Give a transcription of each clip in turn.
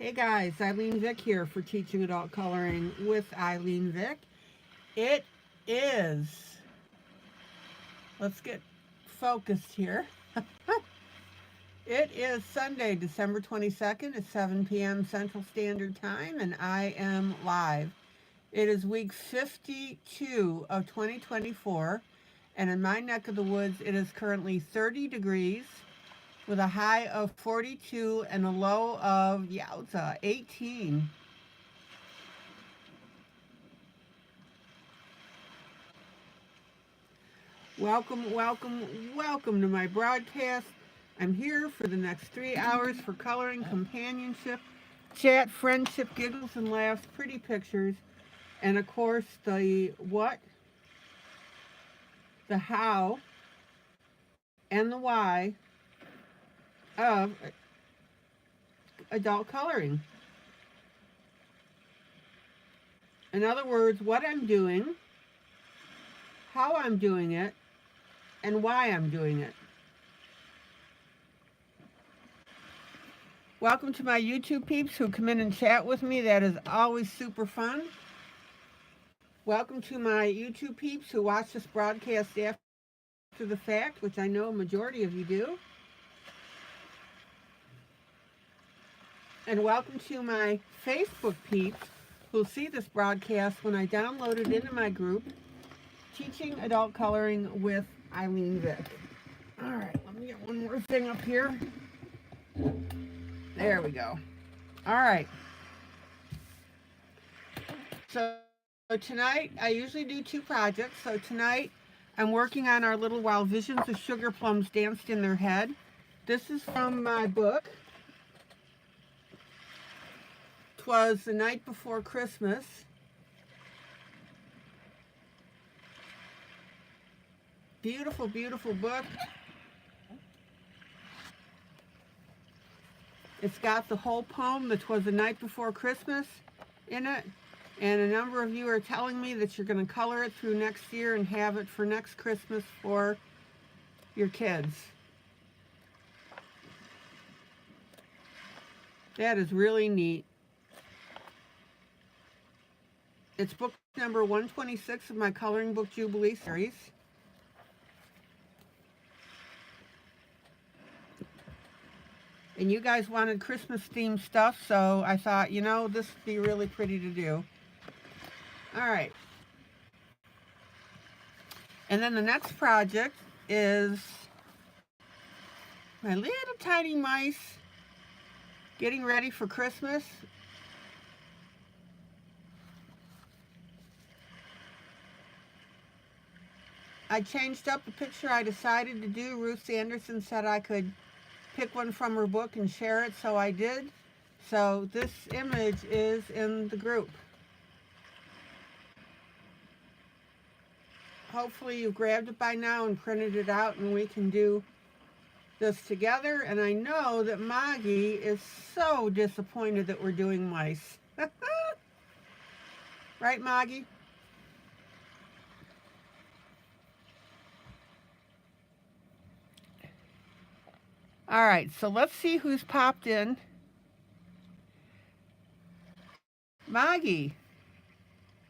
Hey guys, ILene Vick here for Teaching Adult Coloring with ILene Vick. It is, let's get focused here. It is Sunday, December 22nd at 7 p.m. Central Standard Time, and I am live. It is week 52 of 2024, and in my neck of the woods, it is currently 30 degrees with a high of 42 and a low of, 18. Welcome, welcome, welcome to my broadcast. I'm here for the next 3 hours for coloring, companionship, chat, friendship, giggles and laughs, pretty pictures, and of course the what, the how, and the why of adult coloring. In other words, what I'm doing, how I'm doing it, and why I'm doing it. Welcome to my YouTube peeps who come in and chat with me. That is always super fun. Welcome to my YouTube peeps who watch this broadcast after the fact, which I know a majority of you do. And welcome to my Facebook peeps who'll see this broadcast when I download it into my group, Teaching Adult Coloring with ILene Vick. All right, let me get one more thing up here. There we go. All right. So tonight, I usually do 2 projects. So tonight, I'm working on our little While Visions of Sugar Plums Danced in Their Head. This is from my book. 'Twas the Night Before Christmas. Beautiful, beautiful book. It's got the whole poem, that 'Twas the Night Before Christmas, in it. And a number of you are telling me that you're going to color it through next year and have it for next Christmas for your kids. That is really neat. It's book number 126 of my Coloring Book Jubilee series. And you guys wanted Christmas themed stuff, so I thought, this would be really pretty to do. All right. And then the next project is my little tiny mice getting ready for Christmas. I changed up the picture I decided to do. Ruth Sanderson said I could pick one from her book and share it, so I did. So this image is in the group. Hopefully you grabbed it by now and printed it out, and we can do this together. And I know that Maggie is so disappointed that we're doing mice. Right, Maggie? All right, so let's see who's popped in. Maggie.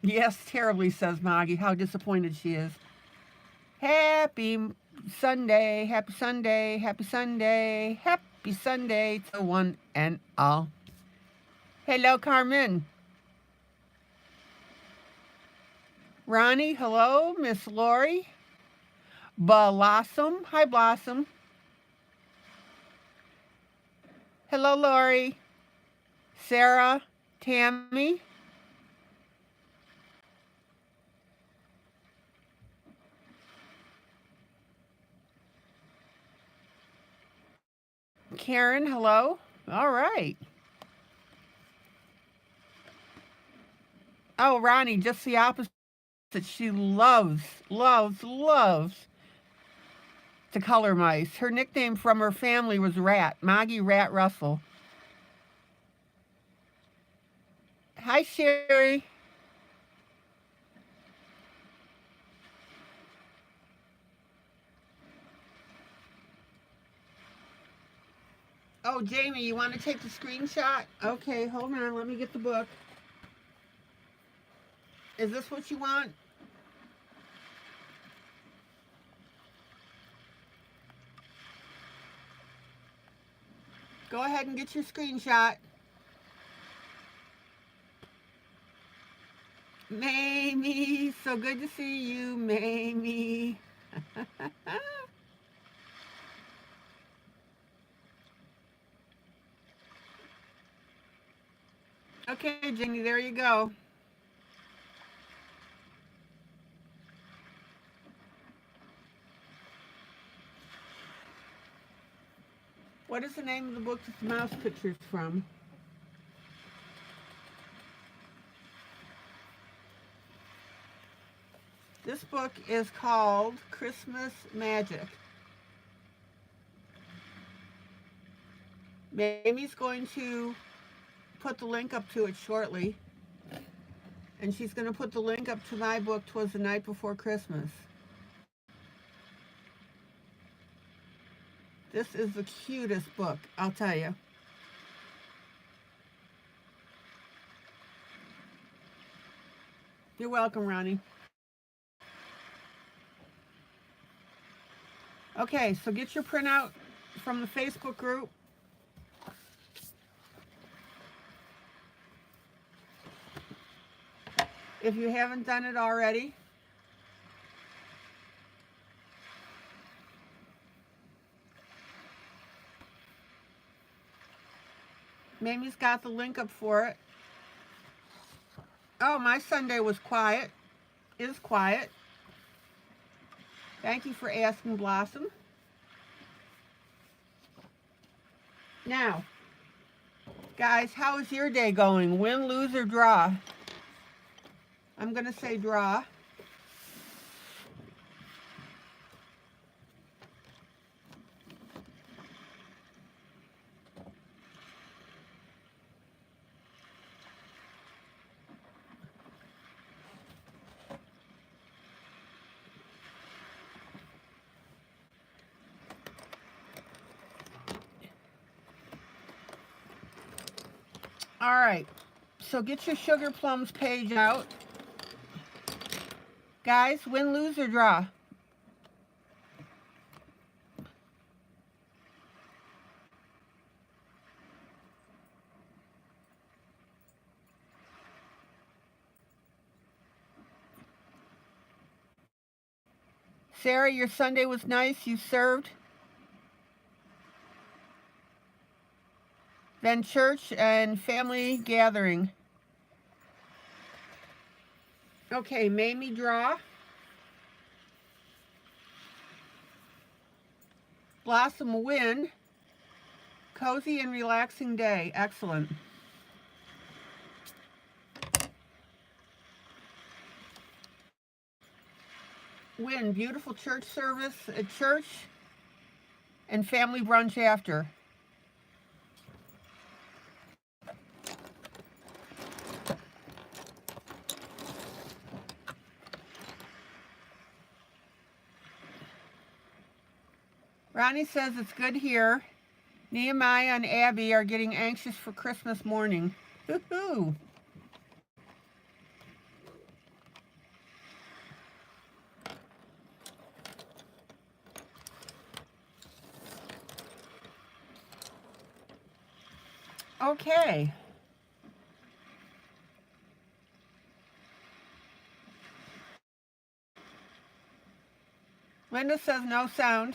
Yes, terribly, says Maggie. How disappointed she is. Happy Sunday, happy Sunday, happy Sunday, happy Sunday to one and all. Hello, Carmen. Ronnie, hello. Miss Lori. Blossom. Hi, Blossom. Hello, Lori. Sarah. Tammy. Karen, hello. All right. Oh, Ronnie, just the opposite. She loves to color mice. Her nickname from her family was Rat, Maggie Rat Russell. Hi, Sherry. Oh, Jamie, you want to take the screenshot? Okay, hold on. Let me get the book. Is this what you want? Go ahead and get your screenshot. Mamie, so good to see you, Mamie. Okay, Jenny, there you go. What is the name of the book that the mouse picture's from? This book is called Christmas Magic. Mamie's going to put the link up to it shortly. And she's going to put the link up to my book, 'Twas the Night Before Christmas. This is the cutest book, I'll tell you. You're welcome, Ronnie. Okay, so get your printout from the Facebook group. If you haven't done it already. Mamie's got the link up for it. Oh, my Sunday was quiet. Is quiet. Thank you for asking, Blossom. Now, guys, how is your day going? Win, lose, or draw? I'm going to say draw. All right, so get your Sugar Plums page out. Guys, win, lose, or draw? Sarah, your Sunday was nice. You served. Then church and family gathering. Okay, Mamie, draw. Blossom, win. Cozy and relaxing day. Excellent. Win, beautiful church service at church and family brunch after. Ronnie says it's good here. Nehemiah and Abby are getting anxious for Christmas morning. Woohoo! Okay. Linda says no sound.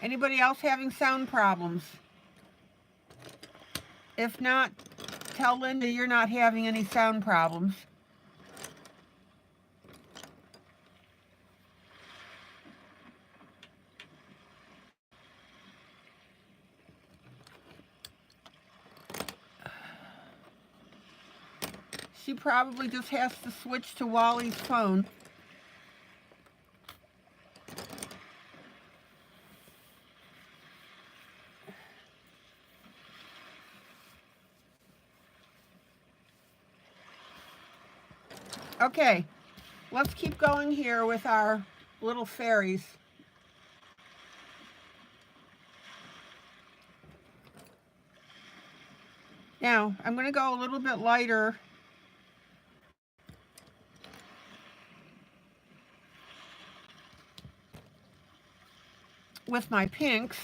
Anybody else having sound problems? If not, tell Linda you're not having any sound problems. She probably just has to switch to Wally's phone. Okay, let's keep going here with our little fairies. Now, I'm going to go a little bit lighter with my pinks.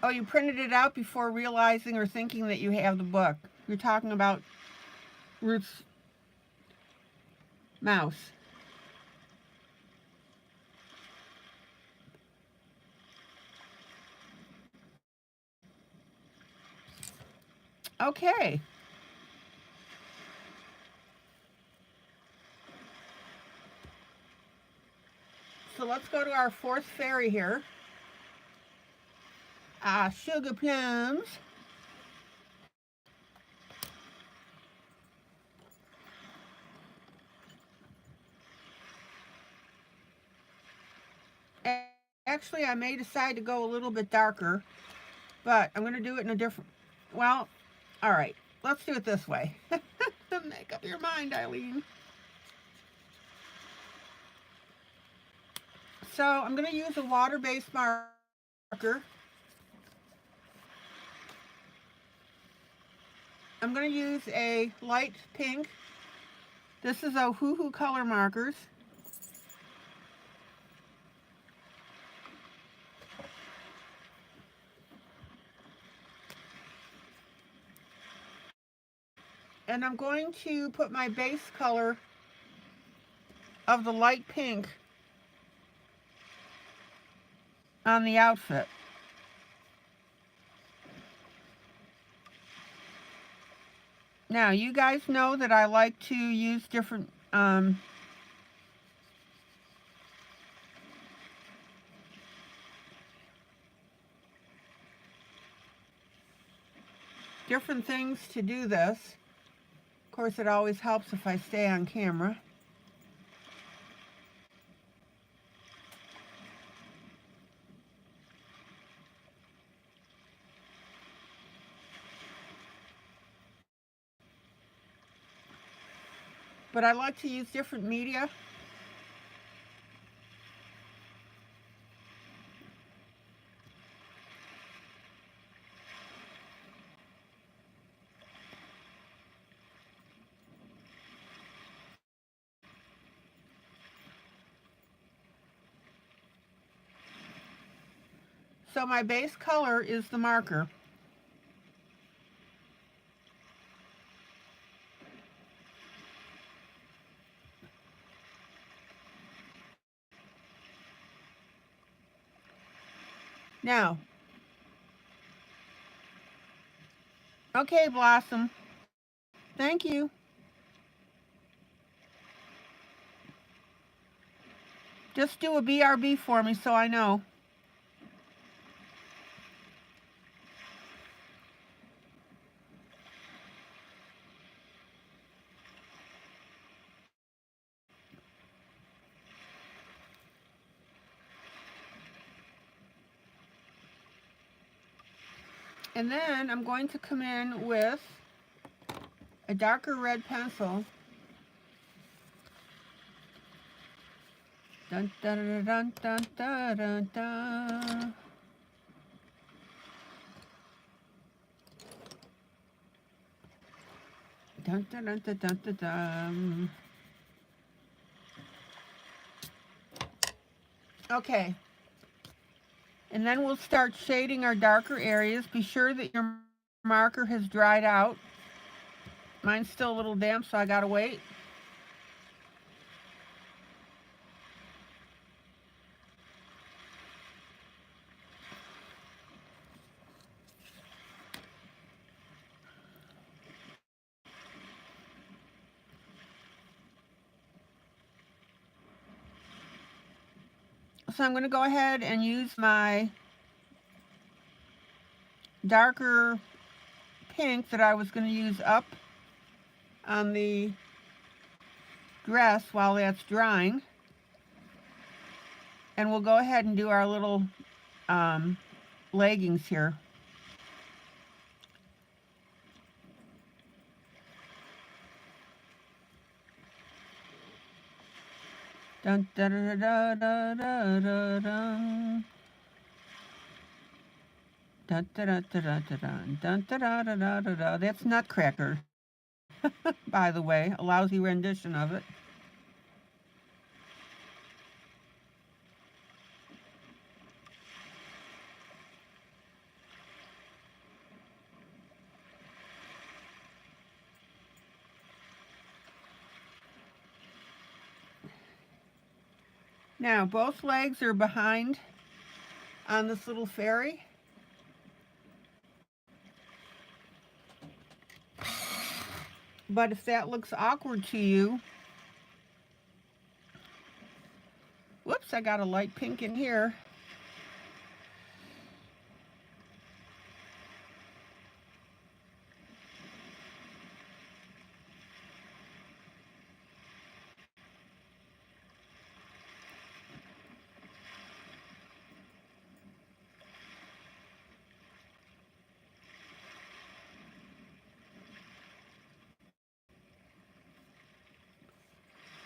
Oh, you printed it out before realizing or thinking that you have the book. You're talking about Ruth's mouse. Okay. So let's go to our fourth fairy here. Sugar plums. Actually, I may decide to go a little bit darker, but I'm going to do it in a different, well, all right, let's do it this way. Make up your mind, ILene. So I'm going to use a water-based marker. I'm going to use a light pink. This is a Hoo color markers. And I'm going to put my base color of the light pink on the outfit. Now, you guys know that I like to use different different things to do this. Of course, it always helps if I stay on camera. But I like to use different media. So my base color is the marker. Now, okay, Blossom. Thank you. Just do a BRB for me so I know. And then I'm going to come in with a darker red pencil. Dun dun dun dun dun dun dun. Dun dun dun dun dun dun dun. Okay. And then we'll start shading our darker areas. Be sure that your marker has dried out. Mine's still a little damp, so I gotta wait. So I'm going to go ahead and use my darker pink that I was going to use up on the dress while that's drying. And we'll go ahead and do our little leggings here. Dun, da, da, da, da, da, da, da. Dun, da, da, da, da, da, dun, da, da, da, da, da, da. That's Nutcracker, by the way, a lousy rendition of it. Now, both legs are behind on this little fairy. But if that looks awkward to you, whoops, I got a light pink in here.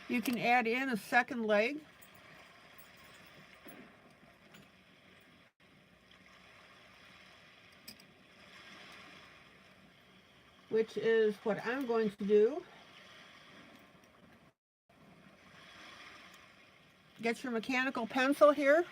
You can add in a second leg. Which is what I'm going to do. Get your mechanical pencil here.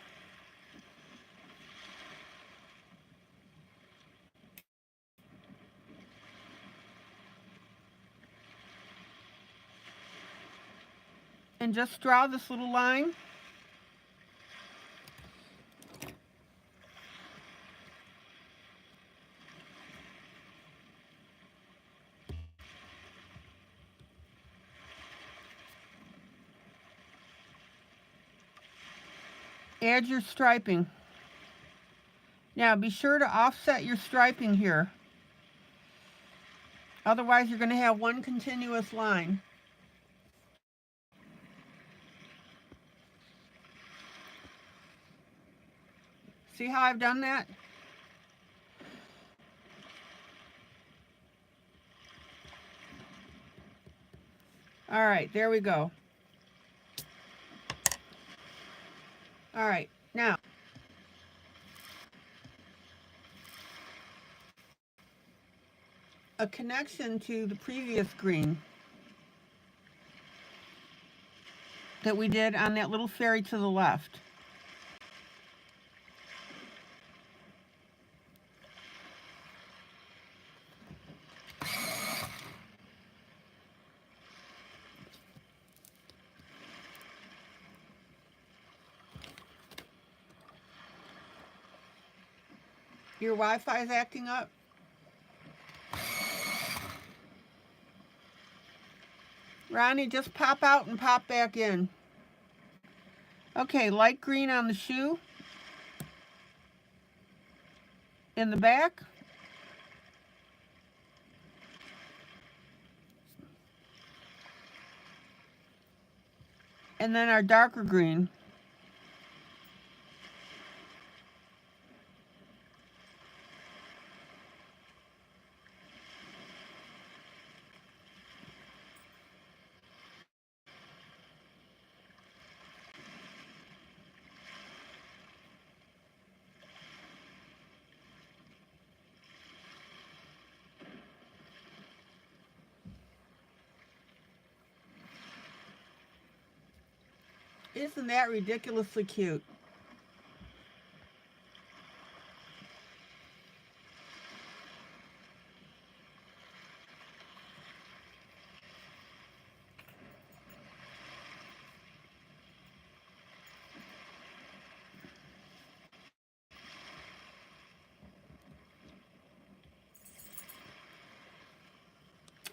And just draw this little line. Add your striping. Now be sure to offset your striping here. Otherwise you're going to have one continuous line. See how I've done that? All right, there we go. All right, now a connection to the previous green that we did on that little fairy to the left. Your Wi-Fi is acting up? Ronnie, just pop out and pop back in. Okay, light green on the shoe. In the back. And then our darker green. Isn't that ridiculously cute?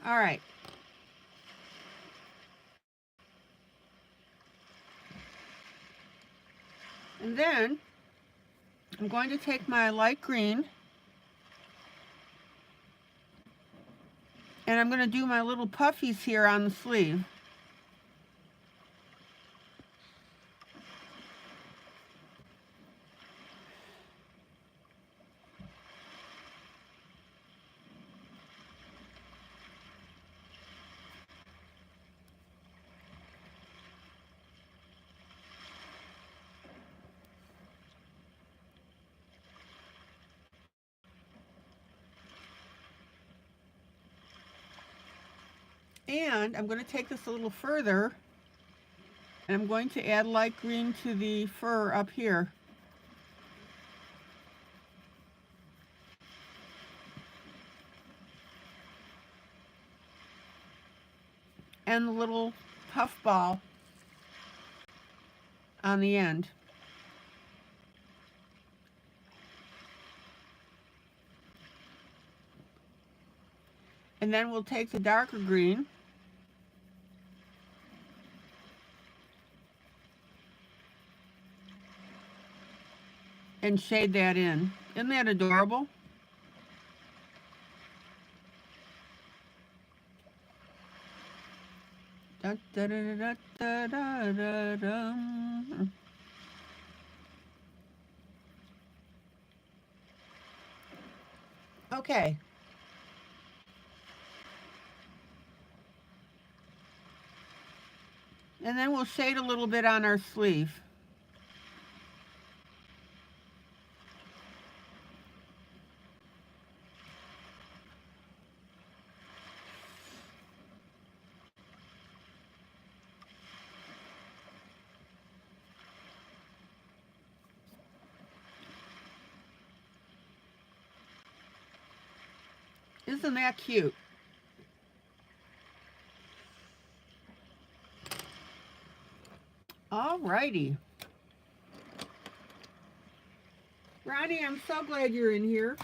All right. And then I'm going to take my light green and I'm going to do my little puffies here on the sleeve. And I'm going to take this a little further, and I'm going to add light green to the fur up here. And the little puff ball on the end. And then we'll take the darker green and shade that in. Isn't that adorable? Da, da, da, da, da, da, da, da. Okay. And then we'll shade a little bit on our sleeve. Isn't that cute? Alrighty. Ronnie, I'm so glad you're in here.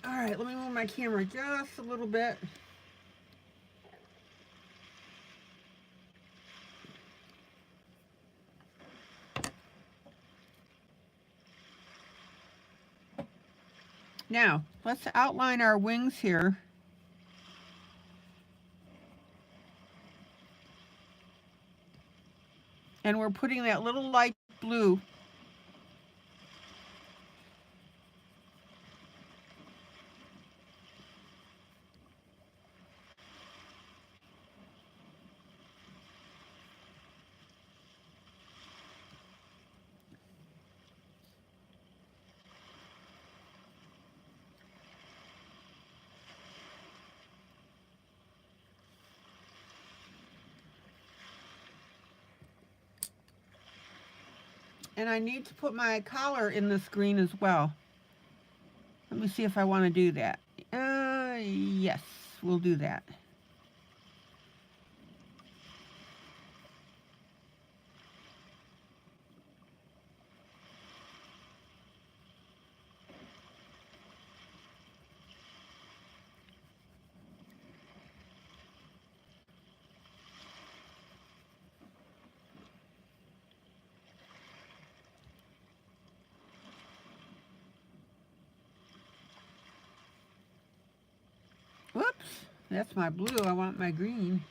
All right, let me move my camera just a little bit. Now, let's outline our wings here. And we're putting that little light blue . And I need to put my collar in this green as well. Let me see if I want to do that. Yes, we'll do that. Whoops, that's my blue. I want my green.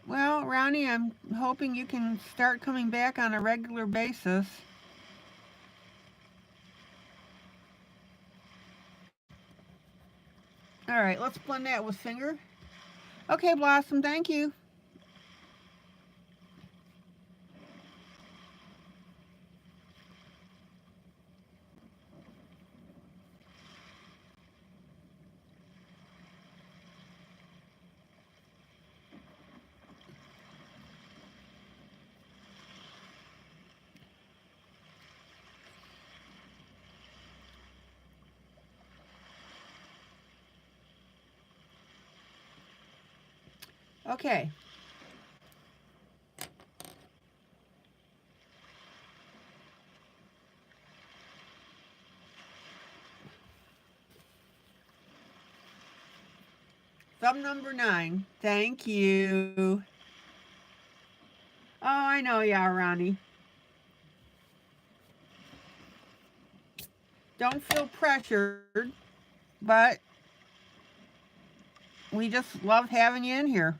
Well, Ronnie, I'm hoping you can start coming back on a regular basis. All right, let's blend that with finger. Okay, Blossom, thank you. Okay. Thumb number 9. Thank you. Oh, I know you are, Ronnie. Don't feel pressured, but we just love having you in here.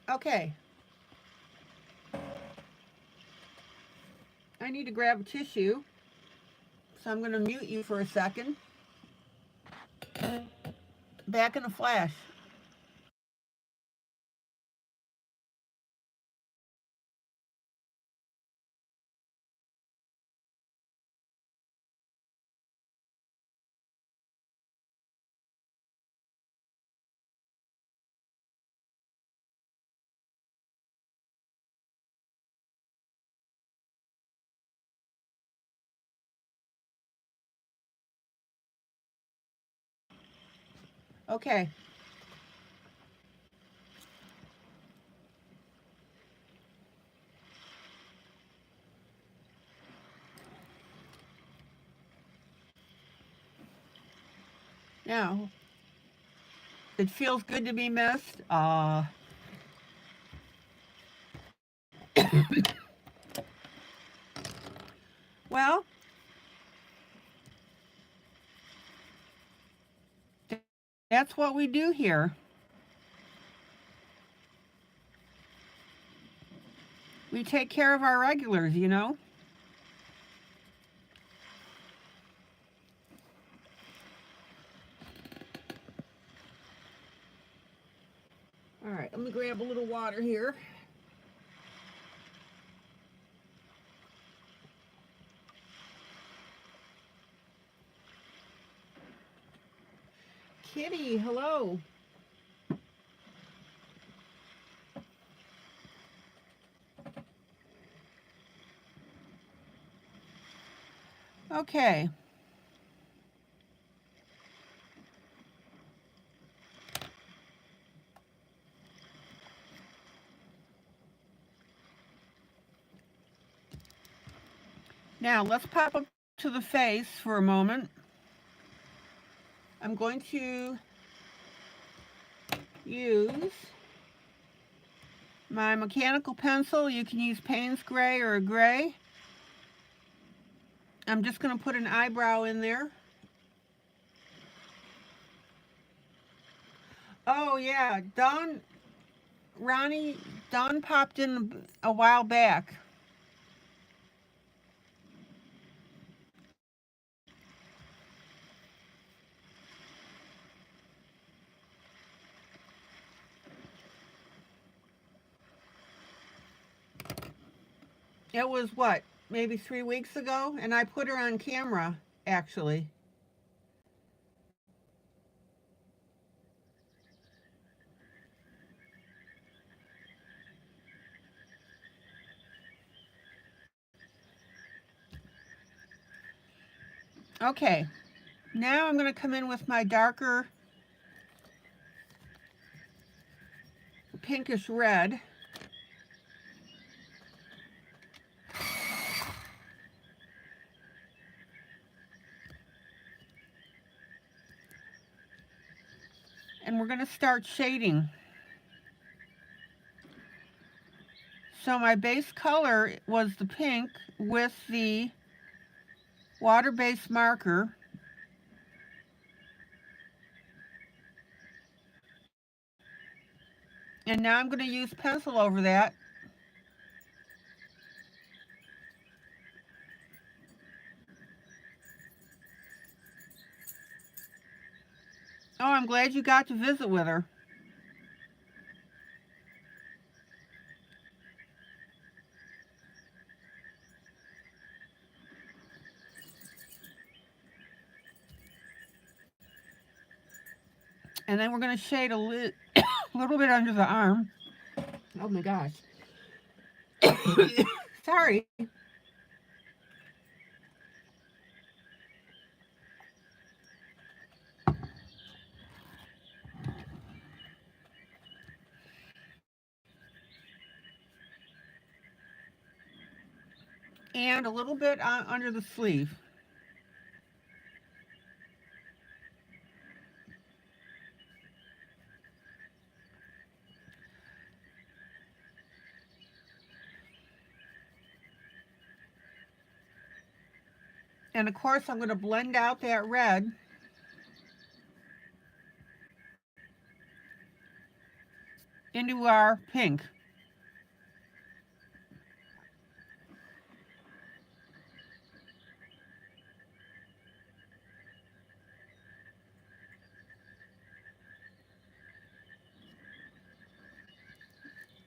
Okay. I need to grab a tissue, so I'm going to mute you for a second. Back in a flash. Okay. Now, it feels good to be missed. Well, that's what we do here. We take care of our regulars, you know? All right, let me grab a little water here. Kitty, hello. Okay. Now, let's pop up to the face for a moment. I'm going to use my mechanical pencil. You can use Payne's Gray or a gray. I'm just going to put an eyebrow in there. Oh, yeah. Dawn popped in a while back. It was what, maybe 3 weeks ago? And I put her on camera, actually. Okay, now I'm going to come in with my darker pinkish red. And we're going to start shading. So my base color was the pink with the water-based marker. And now I'm going to use pencil over that. Oh, I'm glad you got to visit with her. And then we're going to shade a little bit under the arm. Oh my gosh. Sorry. And a little bit under the sleeve. And of course, I'm going to blend out that red. Into our pink.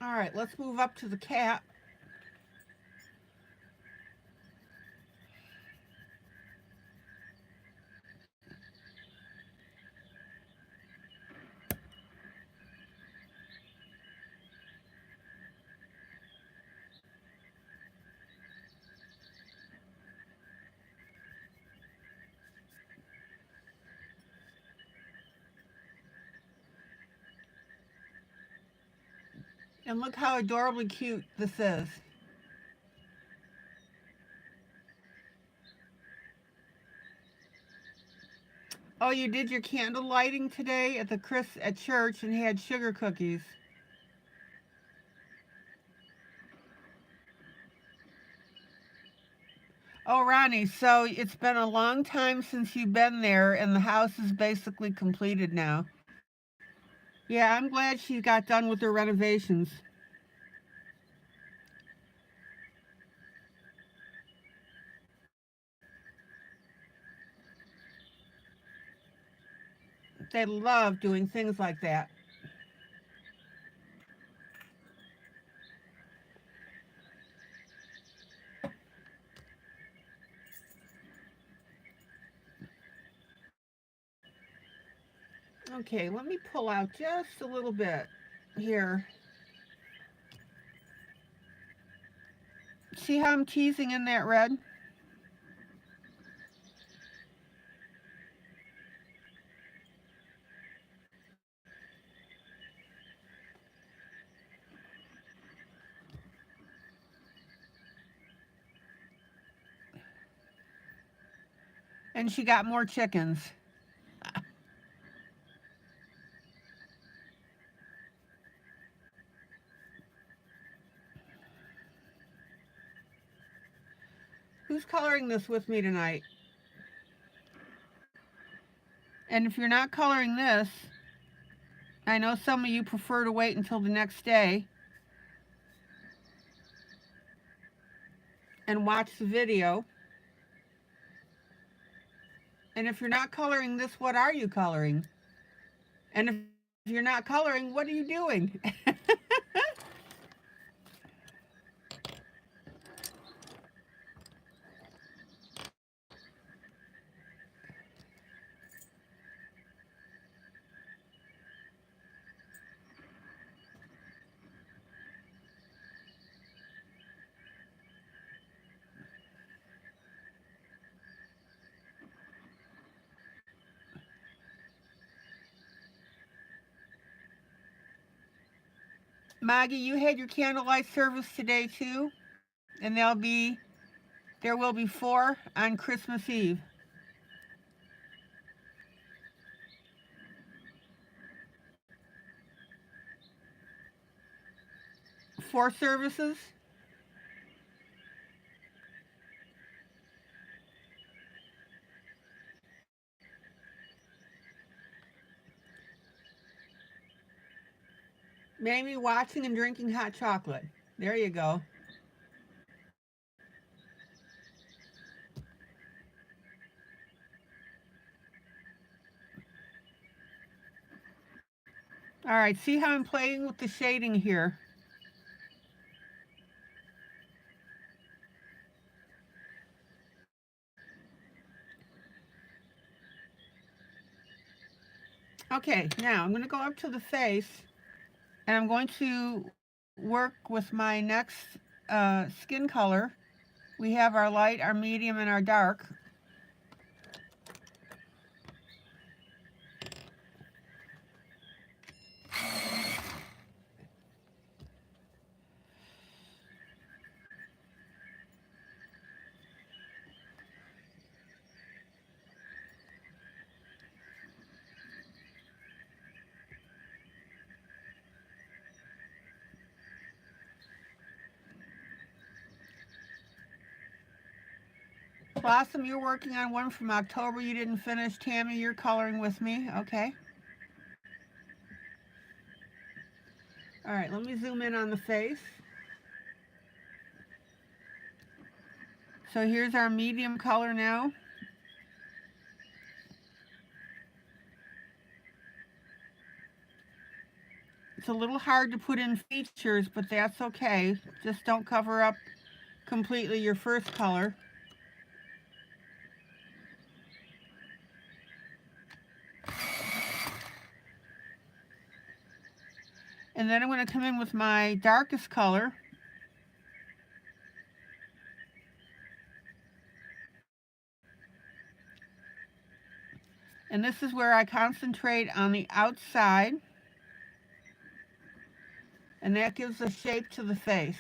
All right, let's move up to the cat. And look how adorably cute this is. Oh, you did your candle lighting today at at church and had sugar cookies. Oh, Ronnie, so it's been a long time since you've been there, and the house is basically completed now. Yeah, I'm glad she got done with her renovations. They love doing things like that. Okay, let me pull out just a little bit here. See how I'm teasing in that red? And she got more chickens. Who's coloring this with me tonight? And if you're not coloring this, I know some of you prefer to wait until the next day and watch the video. And if you're not coloring this, what are you coloring? And if you're not coloring, what are you doing? Maggie, you had your candlelight service today too, and there will be 4 on Christmas Eve. 4 services. Maybe watching and drinking hot chocolate. There you go. All right, see how I'm playing with the shading here. Okay, now I'm going to go up to the face, and I'm going to work with my next skin color. We have our light, our medium, and our dark. Blossom, you're working on one from October you didn't finish. Tammy, you're coloring with me. Okay. All right, let me zoom in on the face. So here's our medium color now. It's a little hard to put in features, but that's okay. Just don't cover up completely your first color. And then I'm going to come in with my darkest color. And this is where I concentrate on the outside. And that gives a shape to the face.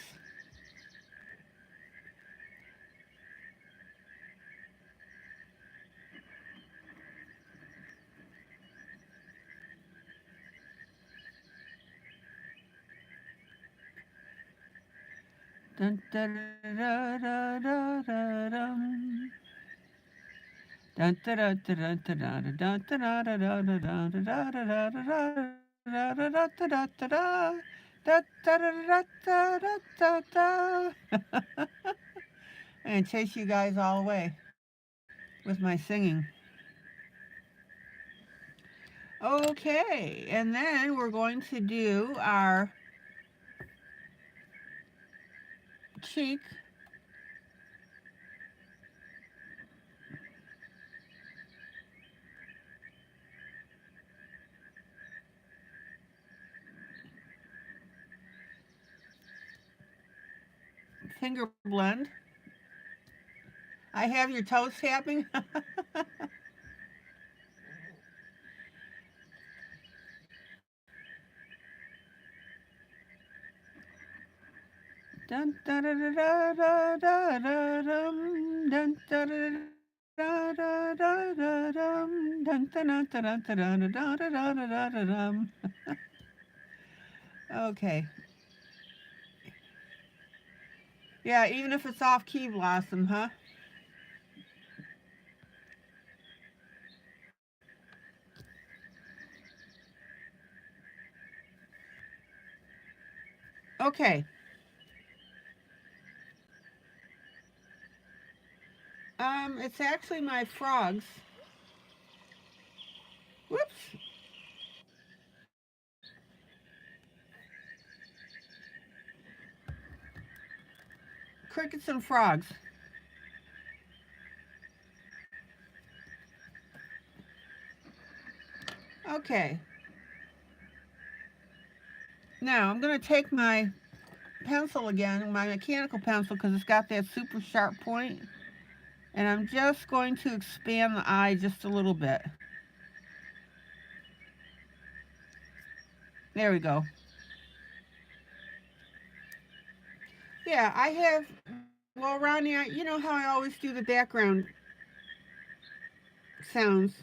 Dun, da, da, da, da, da, dum. Dun, da, da, da, da, da, da, da, da, da, da, da, da, da, da, da. I'm going to chase you guys all away with my singing. Okay, and then we're going to do our cheek. Finger blend. I have your toes tapping. Dun, da, da, da, da, da, da, dum. Dun, da, da, da, da, da, da, dum. Dun, da, da, da, da, da, da, da, da, da, dum. Okay. Yeah, even if it's off key, Blossom, huh? Okay. It's actually my frogs. Whoops. Crickets and frogs. Okay. Now I'm going to take my pencil again, my mechanical pencil, because it's got that super sharp point, and I'm just going to expand the eye just a little bit. There we go. Yeah, I have, well, Ronnie, you know how I always do the background sounds.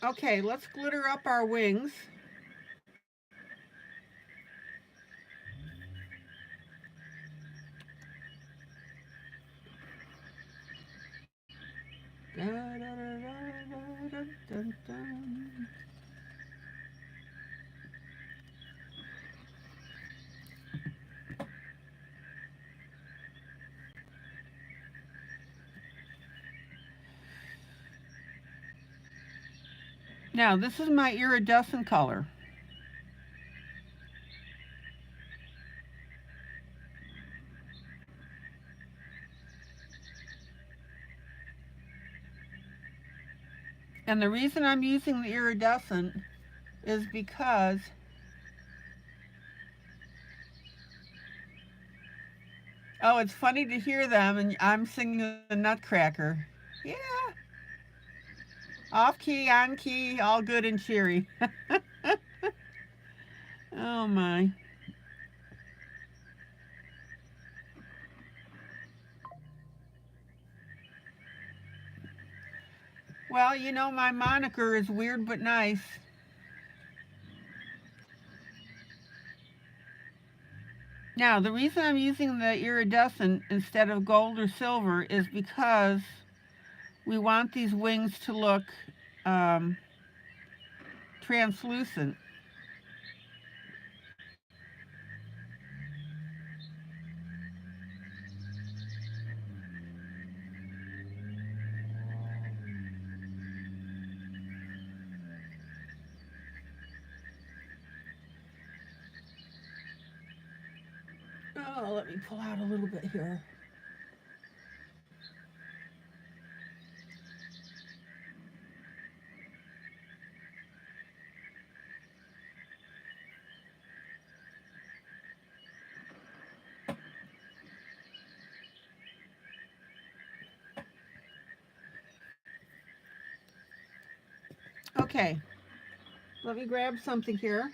Okay, let's glitter up our wings. Da, da, da, da, da, da. Now, this is my iridescent color. And the reason I'm using the iridescent is because oh, it's funny to hear them, and I'm singing the Nutcracker. Yeah, off key, on key, all good and cheery. Oh my. Well, you know, my moniker is weird but nice. Now, the reason I'm using the iridescent instead of gold or silver is because we want these wings to look translucent. Oh, let me pull out a little bit here. Okay, let me grab something here.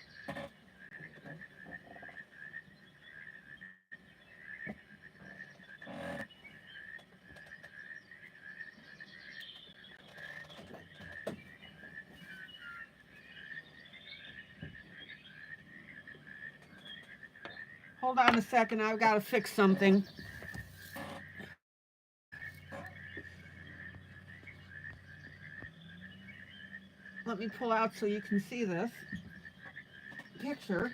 Hold on a second, I've got to fix something. Let me pull out so you can see this picture.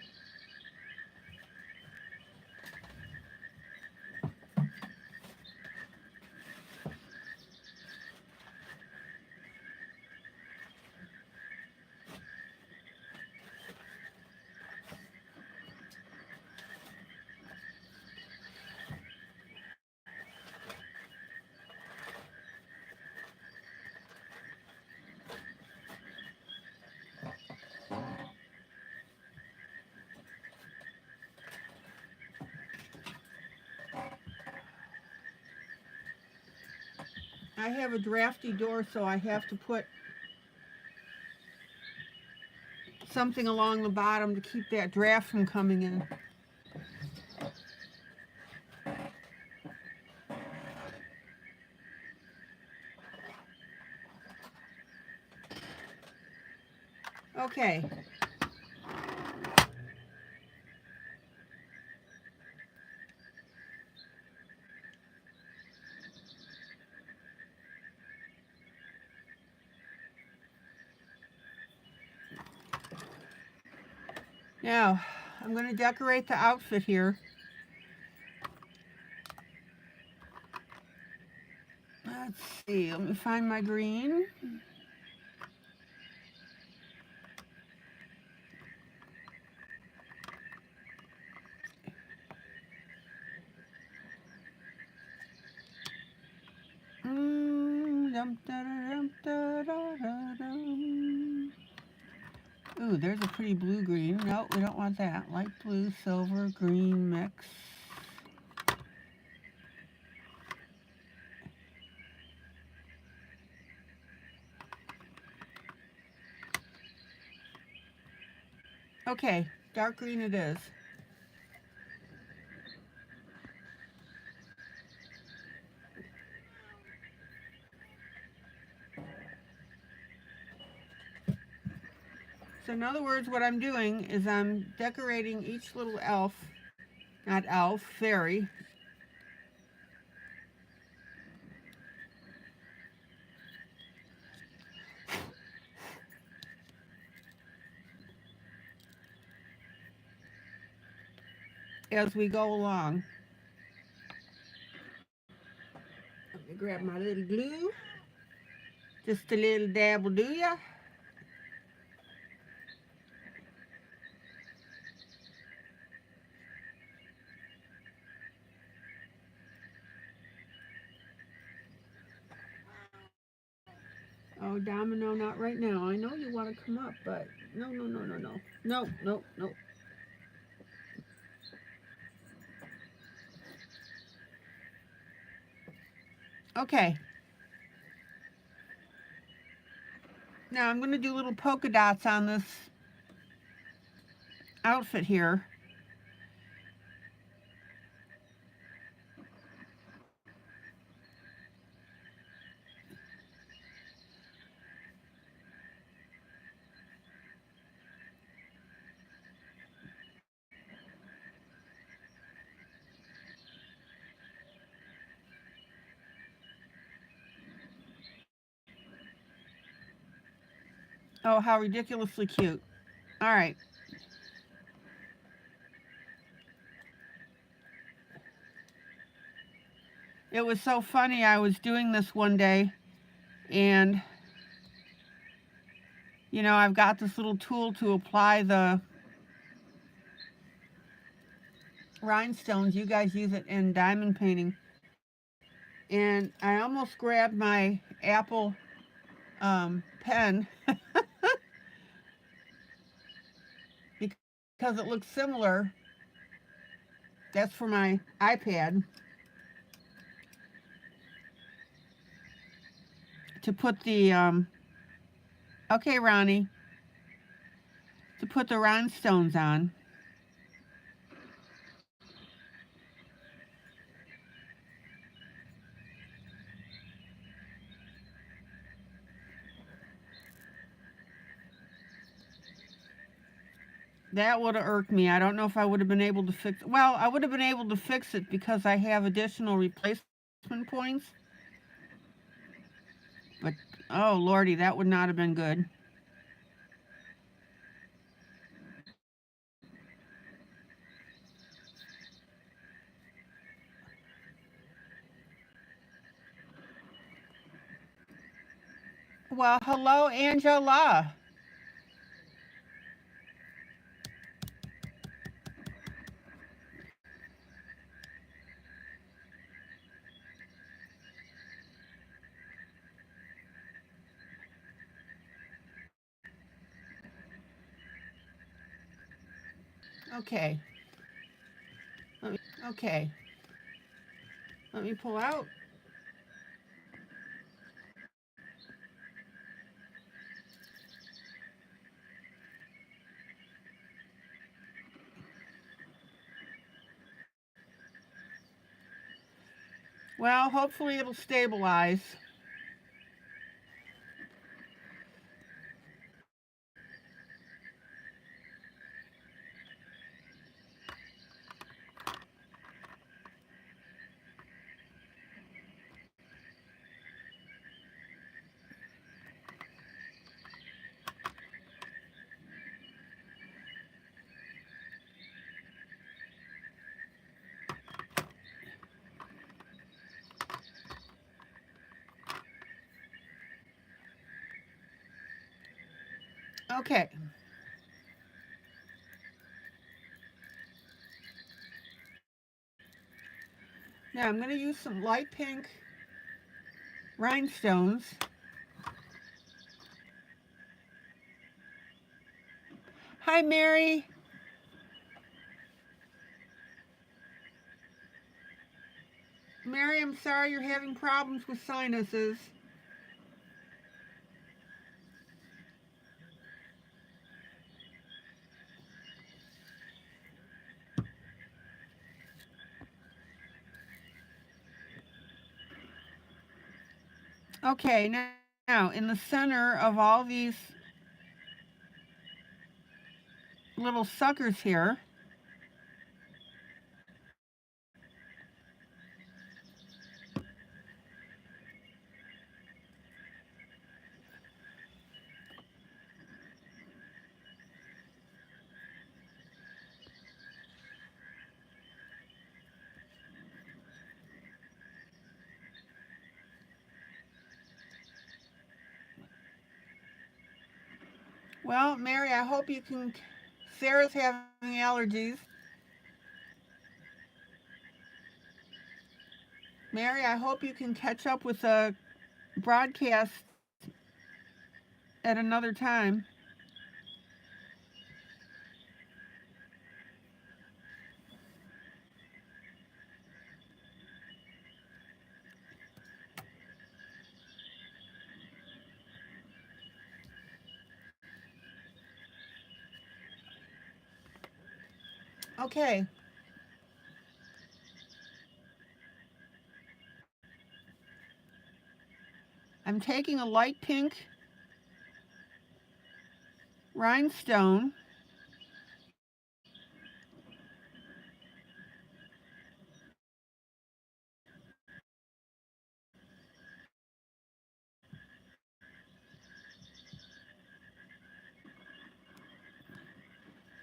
I have a drafty door, so I have to put something along the bottom to keep that draft from coming in. Okay. Now, I'm going to decorate the outfit here. Let's see, let me find my green. Ooh, there's a pretty blue-green. No, we don't want that. Light blue, silver, green mix. Okay, dark green it is. So in other words, what I'm doing is I'm decorating each little elf, not elf, fairy. As we go along. Let me grab my little glue. Just a little dab will do ya. Oh, Domino, not right now. I know you want to come up, but no. No. Okay. Now I'm going to do little polka dots on this outfit here. Oh, how ridiculously cute. All right. It was so funny. I was doing this one day, and I've got this little tool to apply the rhinestones. You guys use it in diamond painting. And I almost grabbed my Apple pen because it looks similar. That's for my iPad. To put the, okay, Ronnie, to put the rhinestones on. That would have irked me. I don't know if I would have been able to fix it. Well, I would have been able to fix it because I have additional replacement points. But, oh, Lordy, that would not have been good. Well, hello, Angela. Okay. Okay. Let me pull out. Well, hopefully it'll stabilize. Okay. Now I'm going to use some light pink rhinestones. Hi, Mary. Mary, I'm sorry you're having problems with sinuses. Okay, now in the center of all these little suckers here, well, Mary, I hope you can. Sarah's having allergies. Mary, I hope you can catch up with a broadcast at another time. Okay. I'm taking a light pink rhinestone.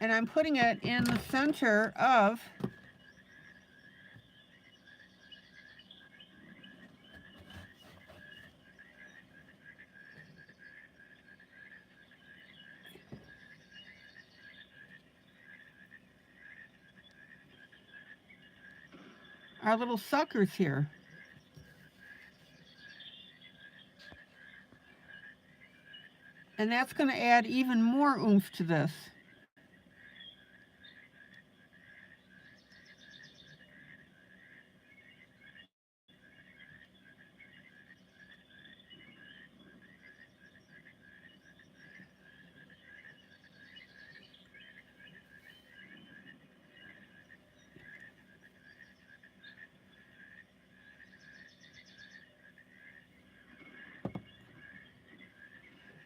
and I'm putting it in the center of our little suckers here. And that's going to add even more oomph to this.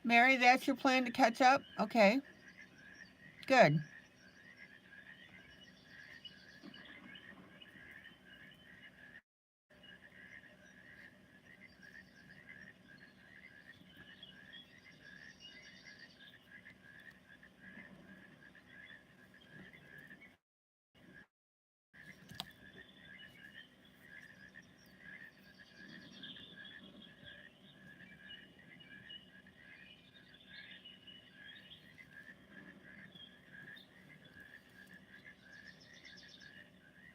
Mary, that's your plan to catch up? Okay. Good.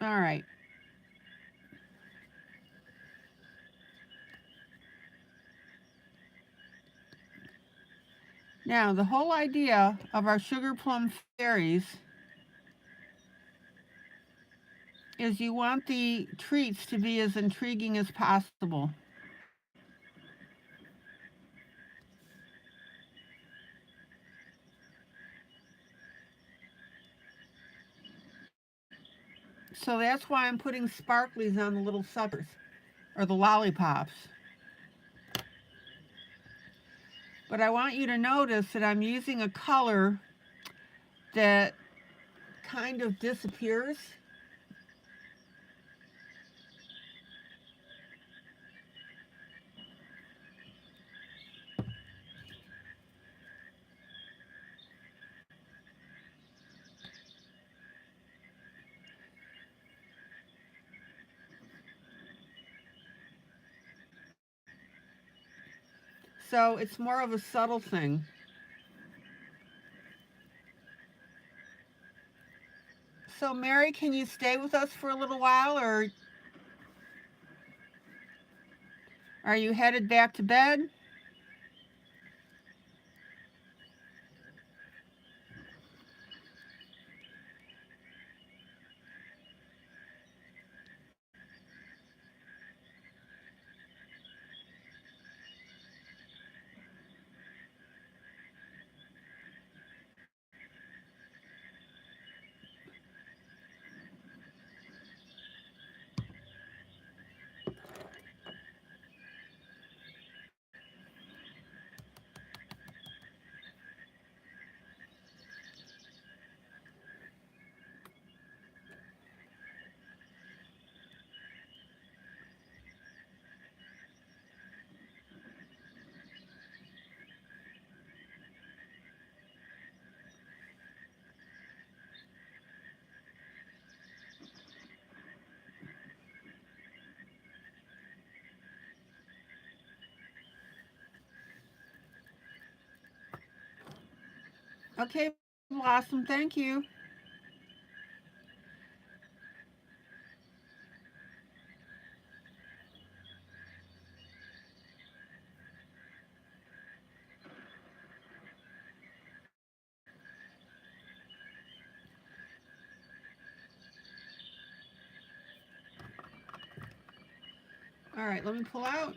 All right. Now, the whole idea of our sugar plum fairies is you want the treats to be as intriguing as possible. So that's why I'm putting sparklies on the little suckers, or the lollipops. But I want you to notice that I'm using a color that kind of disappears. So it's more of a subtle thing. So Mary, can you stay with us for a little while, or are you headed back to bed? Okay, Blossom, thank you. All right, let me pull out.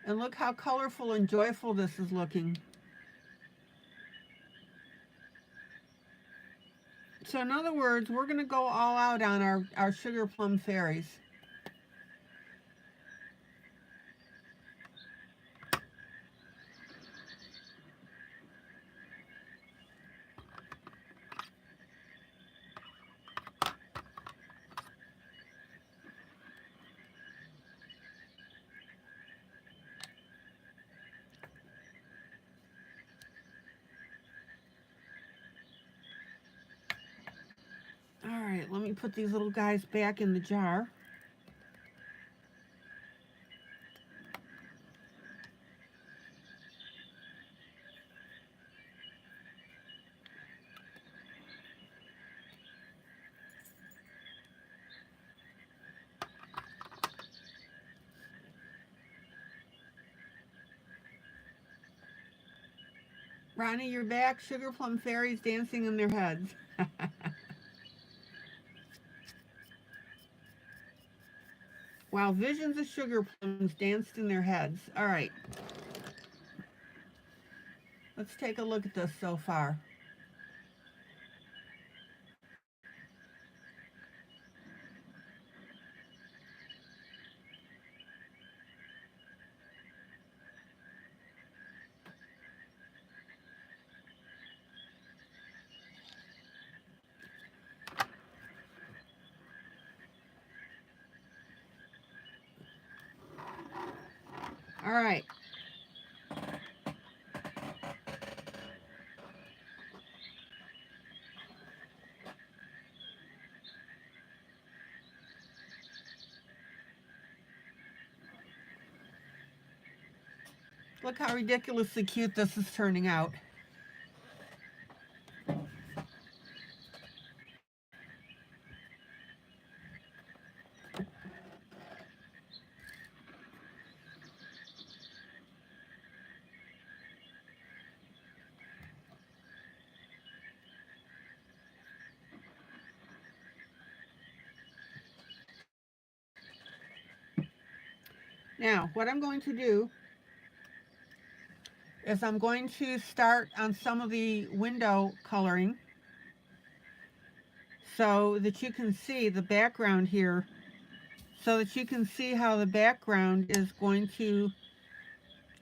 And look how colorful and joyful this is looking. So in other words, we're going to go all out on our sugar plum fairies. right, let me put these little guys back in the jar. Ronnie, you're back. Sugar plum fairies dancing in their heads. While visions of sugar plums danced in their heads. All right. Let's take a look at this so far. All right. Look how ridiculously cute this is turning out. Now, what I'm going to do is I'm going to start on some of the window coloring so that you can see the background here, so that you can see how the background is going to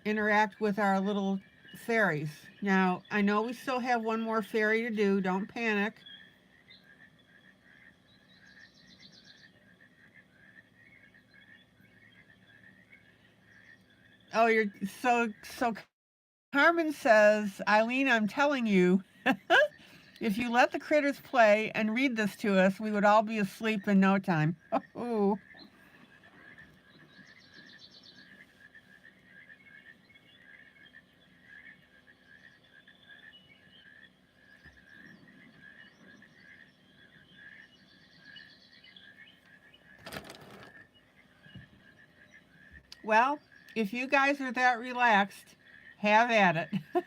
interact with our little fairies. Now, I know we still have one more fairy to do. Don't panic. Oh, you're so Carmen says, ILene, I'm telling you, if you let the critters play and read this to us, we would all be asleep in no time. Oh. Well, if you guys are that relaxed, have at it.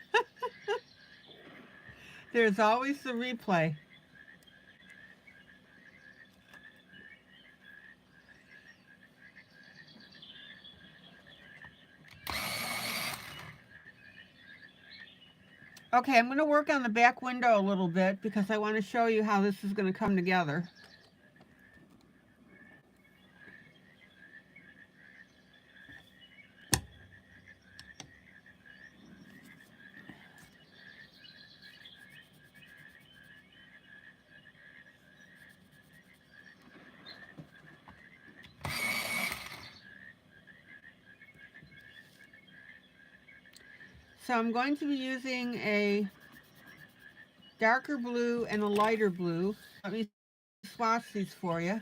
There's always the replay. Okay, I'm going to work on the back window a little bit because I want to show you how this is going to come together. So I'm going to be using a darker blue and a lighter blue. Let me swatch these for you.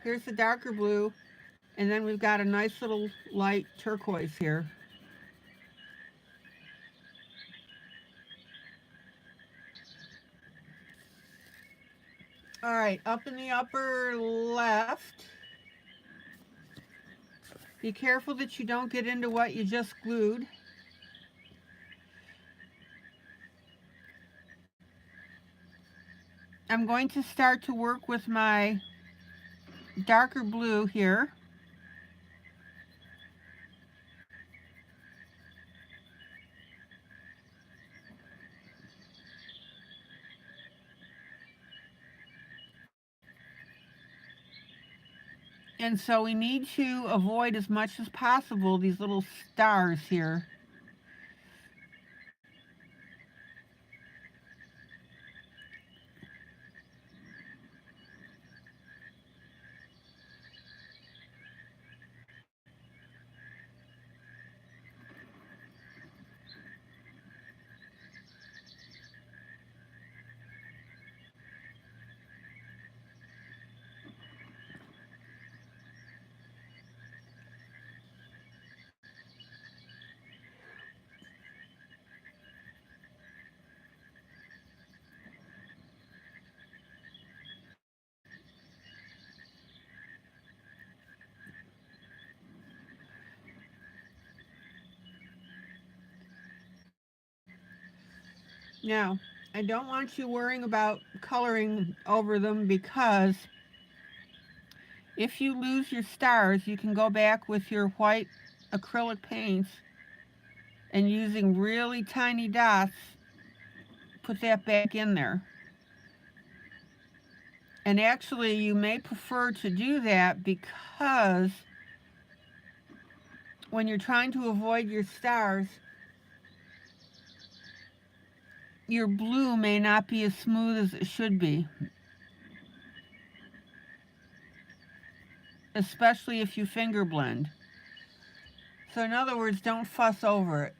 Here's the darker blue, and then we've got a nice little light turquoise here. All right, up in the upper left, be careful that you don't get into what you just glued. I'm going to start to work with my darker blue here. And so we need to avoid as much as possible these little stars here. Now, I don't want you worrying about coloring over them because if you lose your stars, you can go back with your white acrylic paints and using really tiny dots, put that back in there. And actually, you may prefer to do that because when you're trying to avoid your stars, your blue may not be as smooth as it should be, especially if you finger blend. So, in other words, don't fuss over it.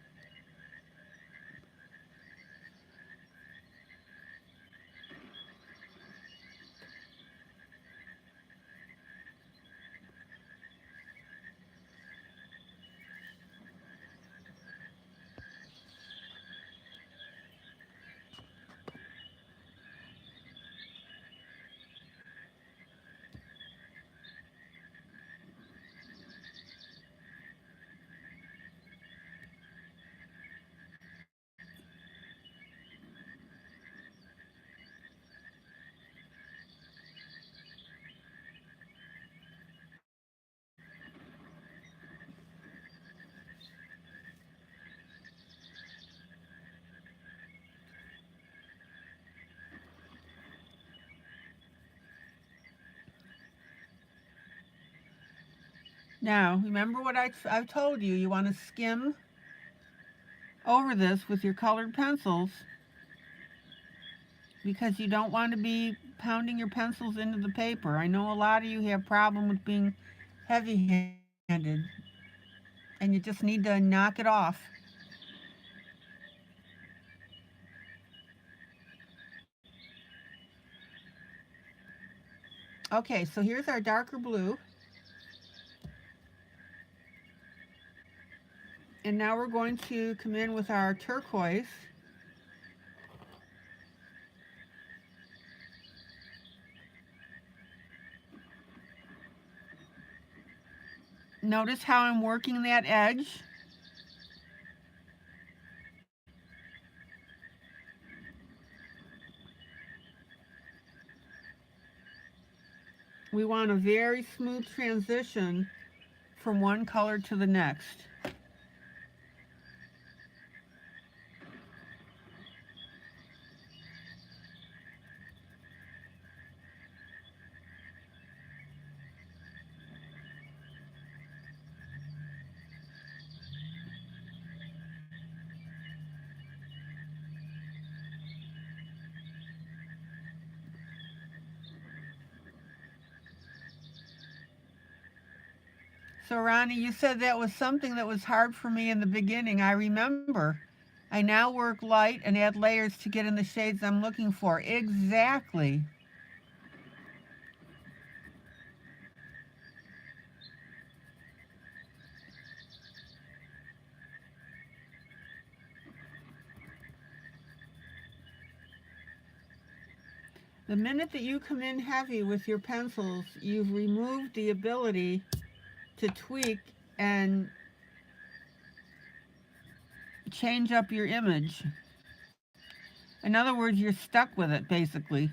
Now, remember what I've told you. You want to skim over this with your colored pencils because you don't want to be pounding your pencils into the paper. I know a lot of you have problem with being heavy-handed and you just need to knock it off. Okay, so here's our darker blue. And now we're going to come in with our turquoise. Notice how I'm working that edge. We want a very smooth transition from one color to the next. So, Ronnie, you said that was something that was hard for me in the beginning. I remember. I now work light and add layers to get in the shades I'm looking for. Exactly. The minute that you come in heavy with your pencils, you've removed the ability to tweak and change up your image. In other words, you're stuck with it basically.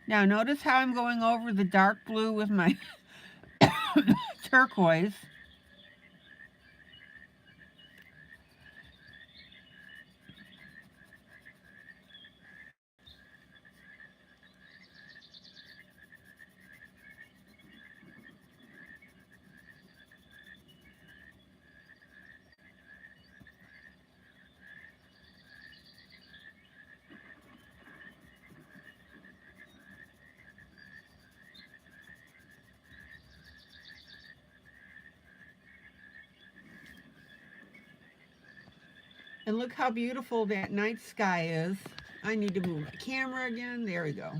Now, notice how I'm going over the dark blue with my turquoise. And look how beautiful that night sky is. I need to move my camera again. There we go.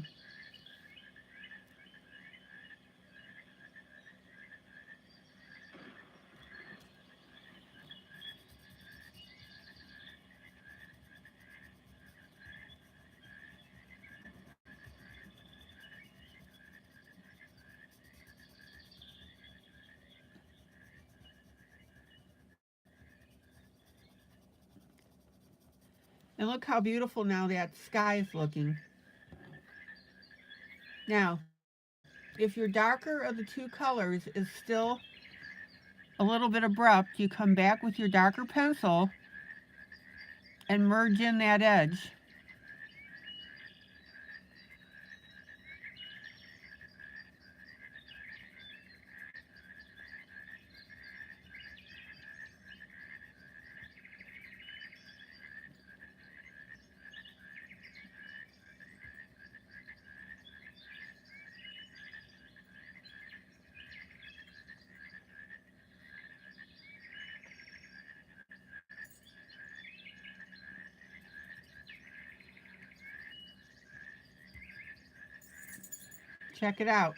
And look how beautiful now that sky is looking. Now, if your darker of the two colors is still a little bit abrupt, you come back with your darker pencil and merge in that edge. Check it out.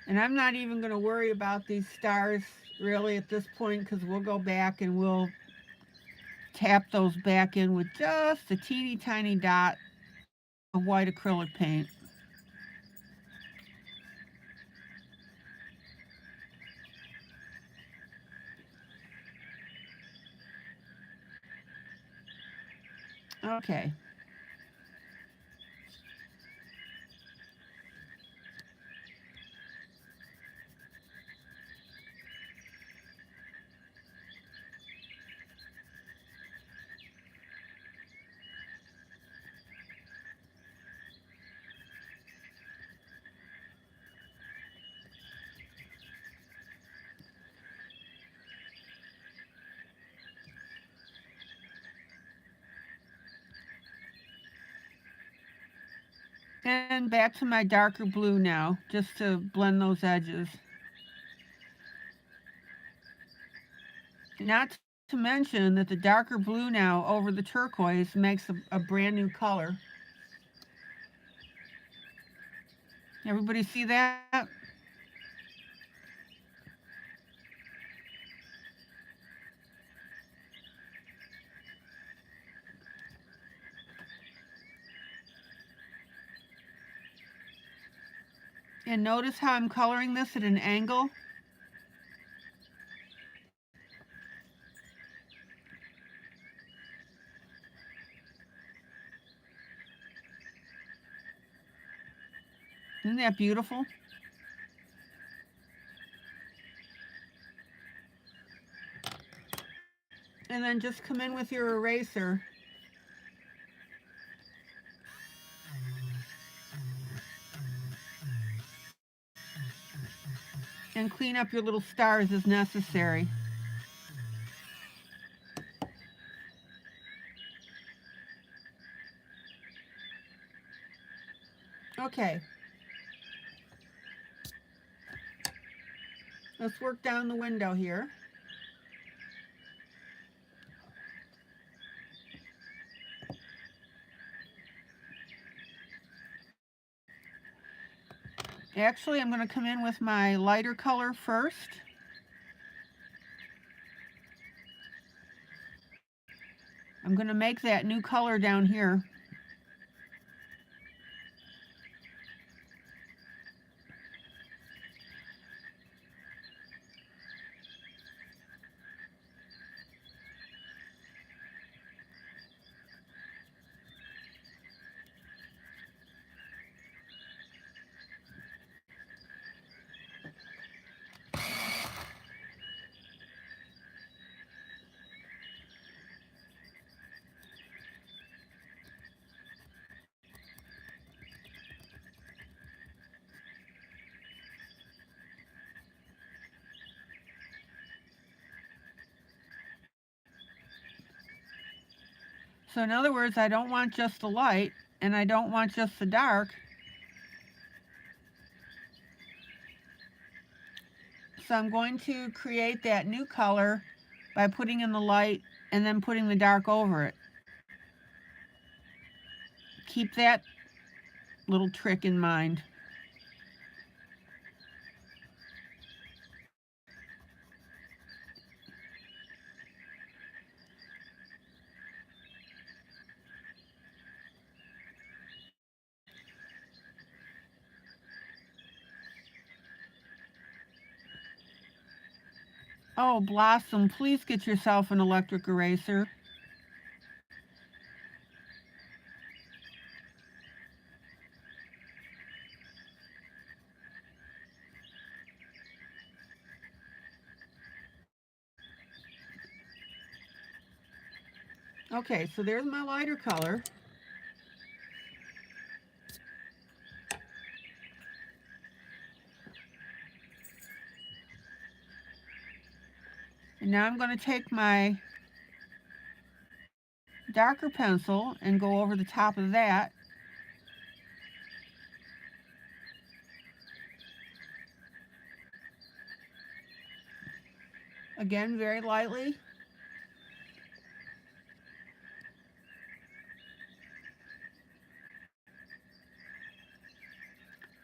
And I'm not even going to worry about these stars really at this point, because we'll go back and we'll tap those back in with just a teeny tiny dot of white acrylic paint. Okay. And back to my darker blue now, just to blend those edges. Not to mention that the darker blue now over the turquoise makes a brand new color. Everybody see that? And notice how I'm coloring this at an angle. Isn't that beautiful? And then just come in with your eraser and clean up your little stars as necessary. Okay. Let's work down the window here. Actually, I'm going to come in with my lighter color first. I'm going to make that new color down here. So in other words, I don't want just the light and I don't want just the dark. So I'm going to create that new color by putting in the light and then putting the dark over it. Keep that little trick in mind. Oh, Blossom, please get yourself an electric eraser. Okay, so there's my lighter color. And now I'm going to take my darker pencil and go over the top of that. Again, very lightly.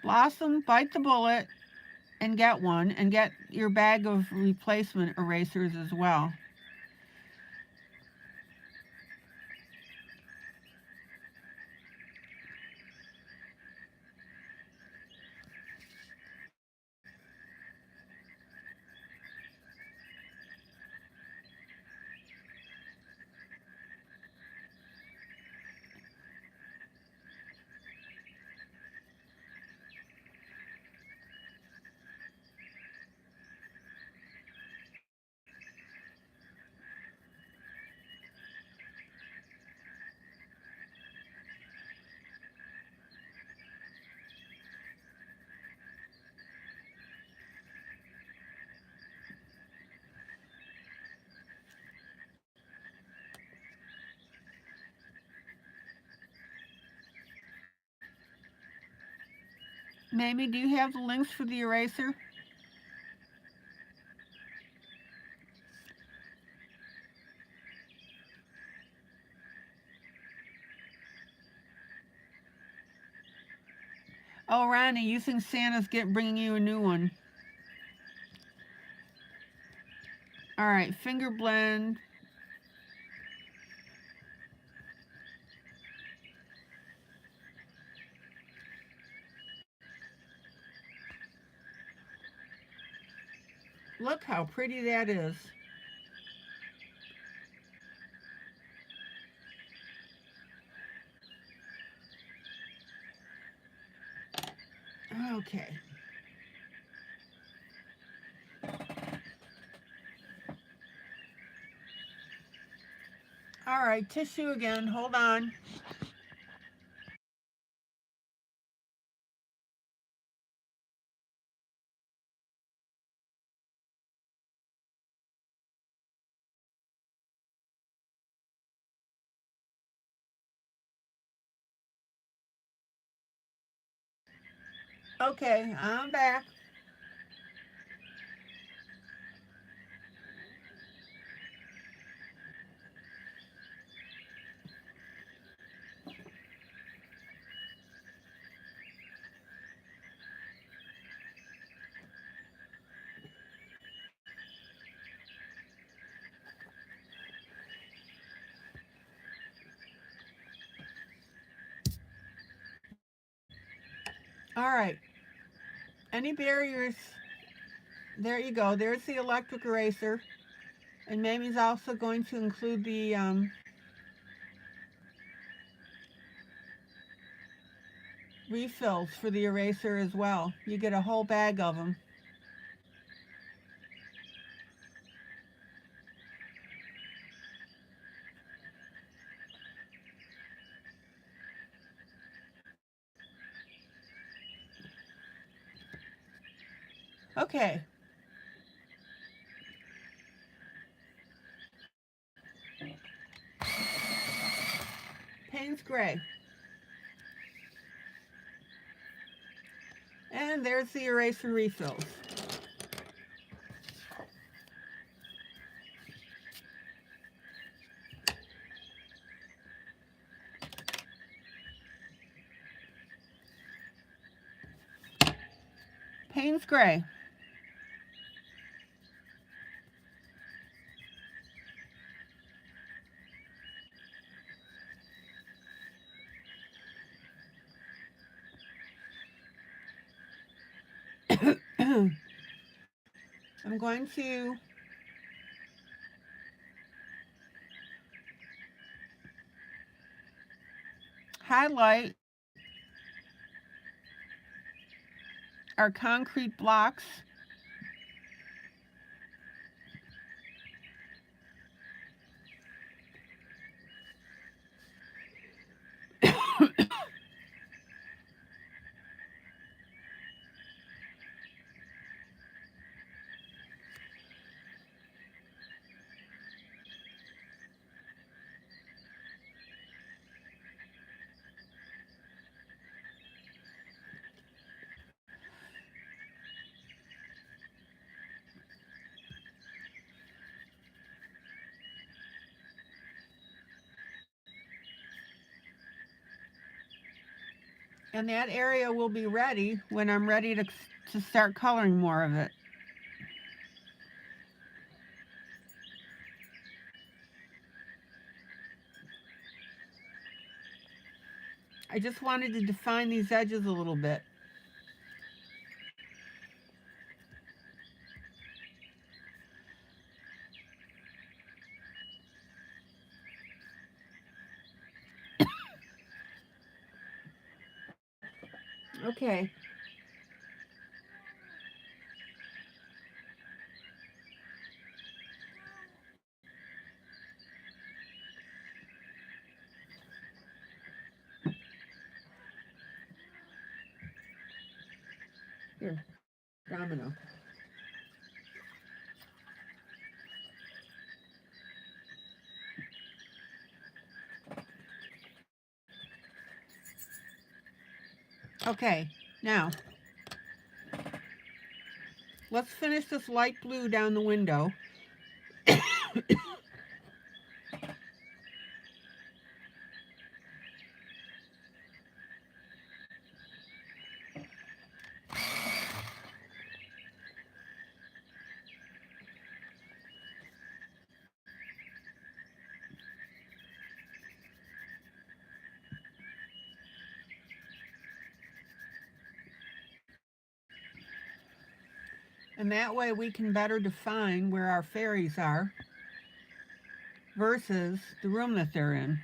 Blossom, bite the bullet and get one, and get your bag of replacement erasers as well. Mamie, do you have the links for the eraser? Oh, Ronnie, you think Santa's bringing you a new one? All right, finger blend. Look how pretty that is. Okay. All right, tissue again. Hold on. Okay, I'm back. All right. Any barriers? There you go. There's the electric eraser. And Mamie's also going to include the refills for the eraser as well. You get a whole bag of them. Okay. Payne's Gray. And there's the eraser refills. Payne's Gray. I'm going to highlight our concrete blocks. And that area will be ready when I'm ready to start coloring more of it. I just wanted to define these edges a little bit. Okay. Here, domino. Okay, now let's finish this light blue down the window. And that way we can better define where our fairies are versus the room that they're in.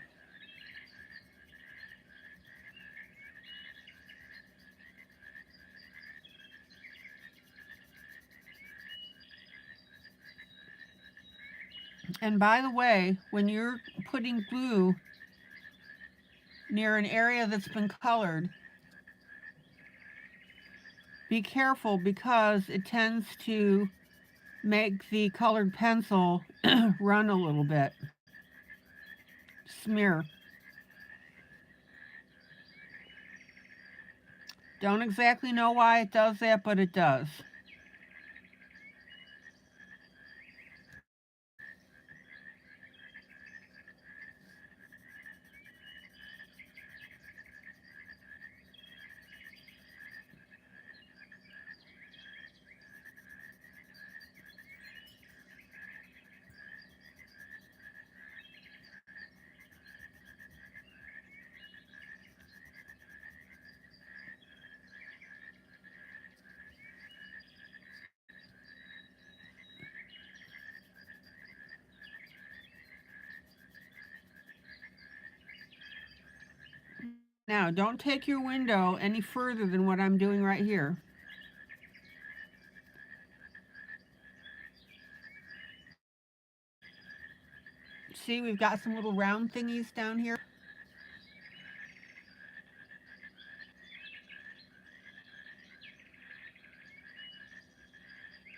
And by the way, when you're putting glue near an area that's been colored, be careful because it tends to make the colored pencil run a little bit. Smear. Don't exactly know why it does that, but it does. Now, don't take your window any further than what I'm doing right here. See, we've got some little round thingies down here.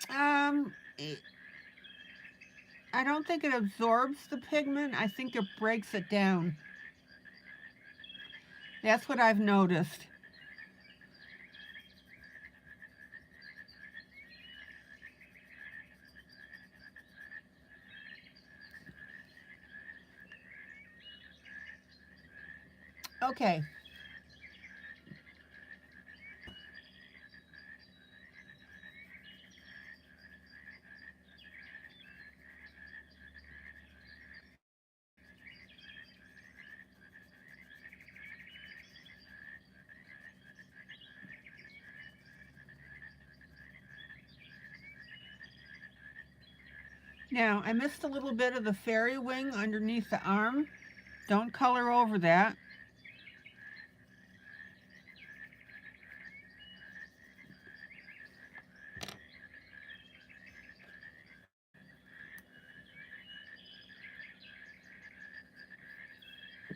I don't think it absorbs the pigment. I think it breaks it down. That's what I've noticed. Okay. Now, I missed a little bit of the fairy wing underneath the arm. Don't color over that.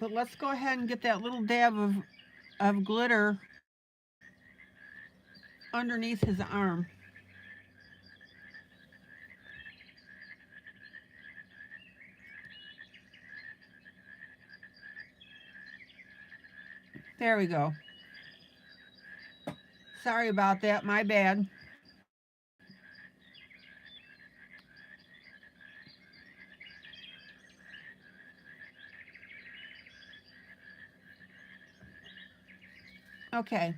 but let's go ahead and get that little dab of glitter underneath his arm. There we go. Sorry about that, my bad. Okay.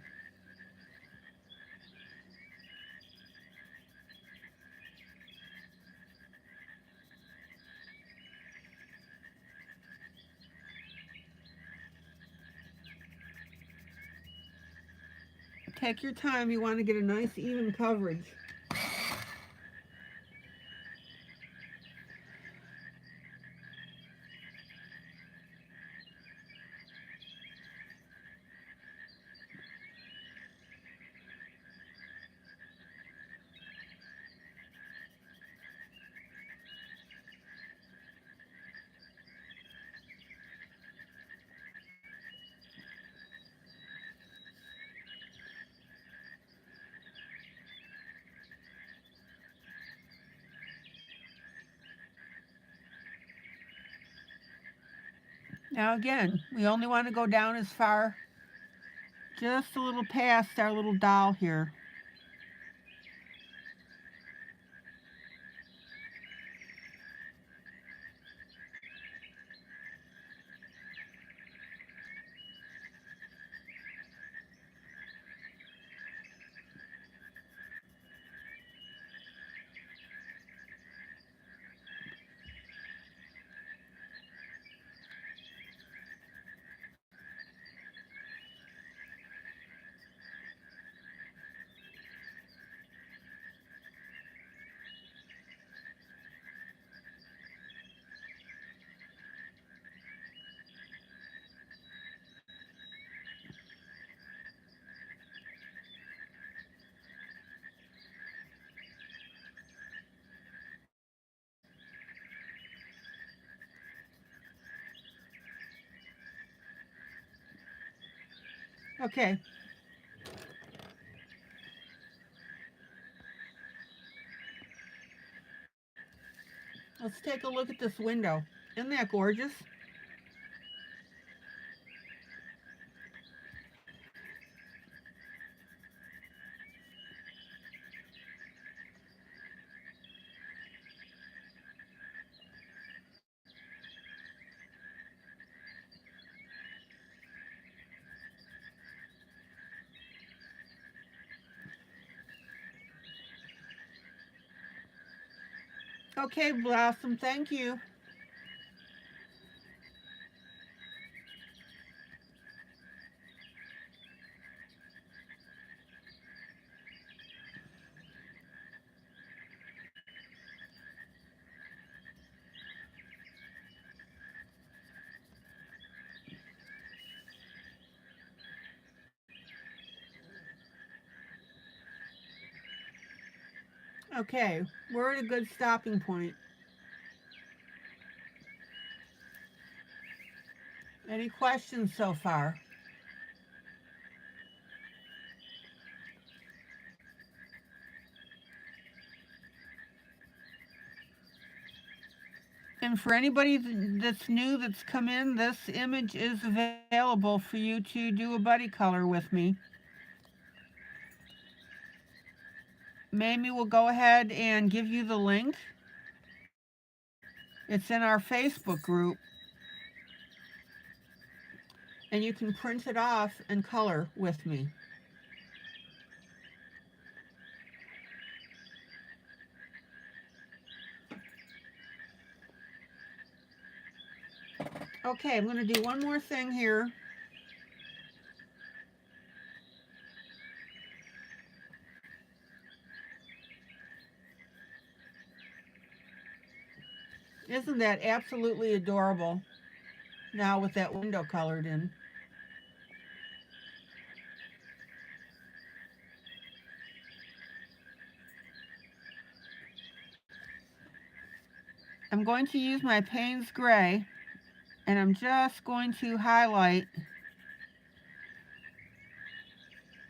Take your time. You want to get a nice even coverage. Now again, we only want to go down as far, just a little past our little doll here. Okay. Let's take a look at this window. Isn't that gorgeous? Okay, Blossom, thank you. Okay, we're at a good stopping point. Any questions so far? And for anybody that's new that's come in, this image is available for you to do a buddy color with me. Mamie will go ahead and give you the link. It's in our Facebook group. And you can print it off and color with me. Okay, I'm going to do one more thing here. Isn't that absolutely adorable? Now with that window colored in. I'm going to use my Payne's Gray And I'm just going to highlight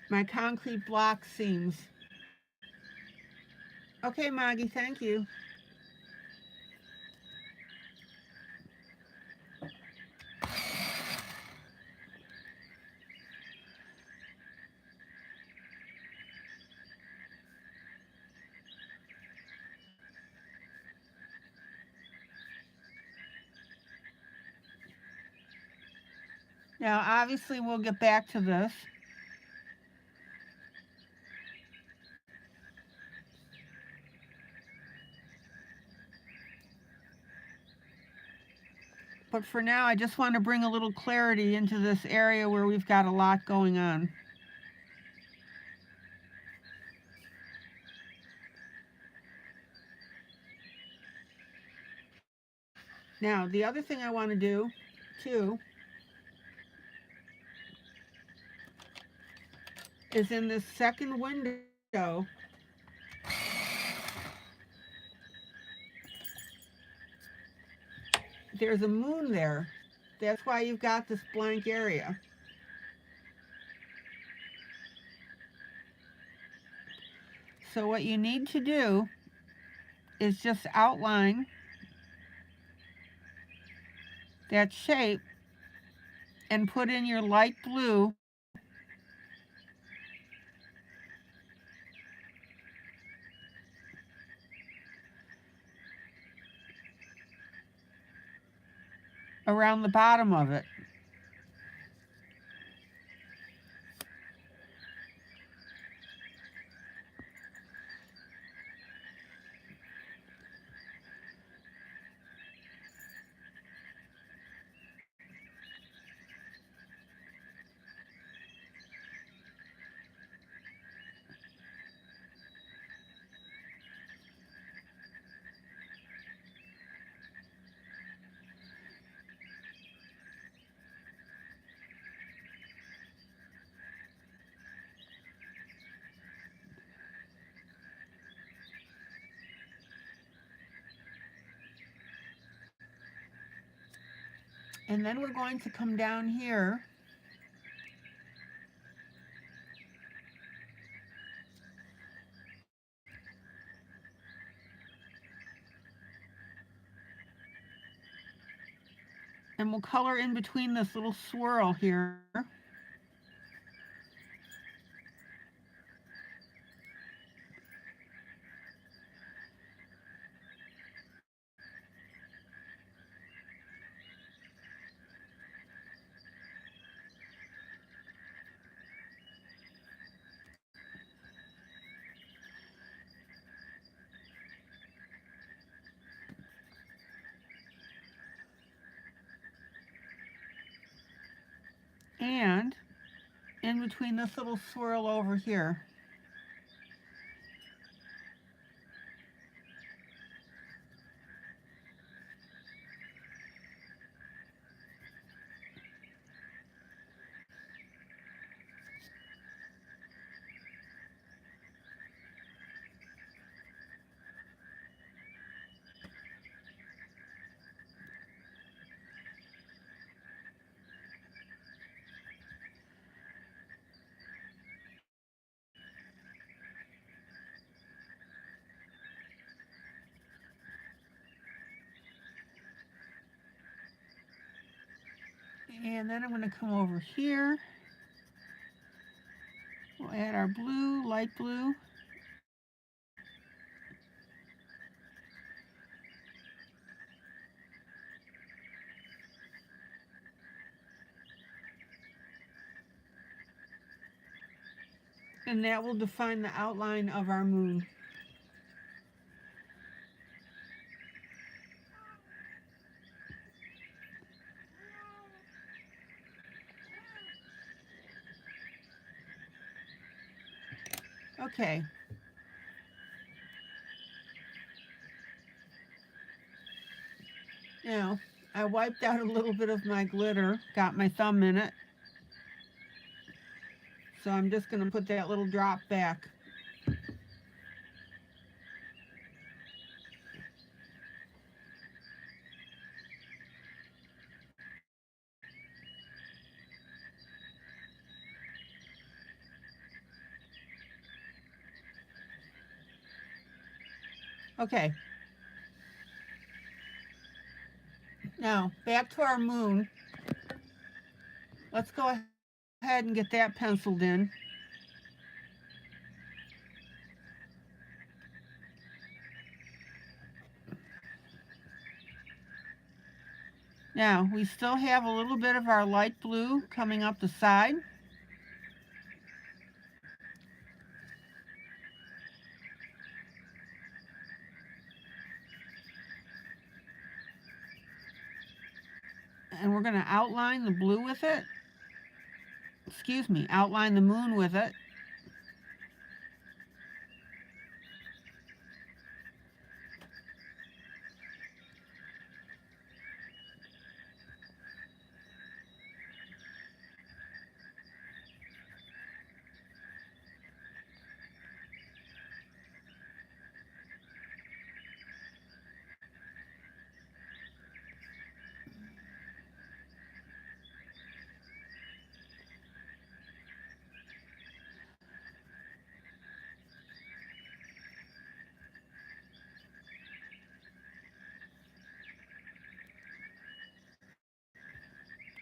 my concrete block seams. Okay, Maggie, thank you. Now, obviously, we'll get back to this. But for now, I just want to bring a little clarity into this area where we've got a lot going on. Now, the other thing I want to do, too, is in this second window, there's a moon there. That's why you've got this blank area. So what you need to do is just outline that shape and put in your light blue around the bottom of it. And then we're going to come down here and we'll color in between this little swirl here. And in between this little swirl over here. And then I'm going to come over here. We'll add our blue, light blue. And that will define the outline of our moon. Okay. Now, I wiped out a little bit of my glitter, got my thumb in it. So I'm just going to put that little drop back. Okay, now back to our moon. Let's go ahead and get that penciled in. Now, we still have a little bit of our light blue coming up the side. And we're going to outline the blue with it. Excuse me, outline the moon with it.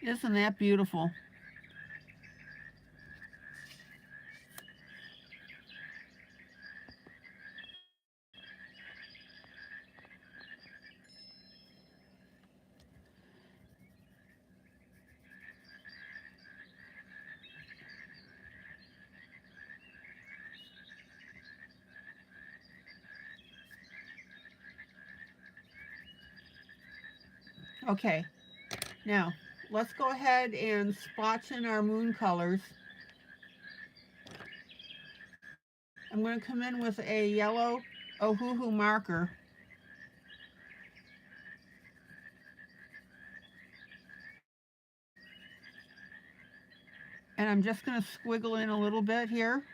Isn't that beautiful? Okay, now let's go ahead and splotch in our moon colors. I'm going to come in with a yellow Ohuhu marker. And I'm just going to squiggle in a little bit here.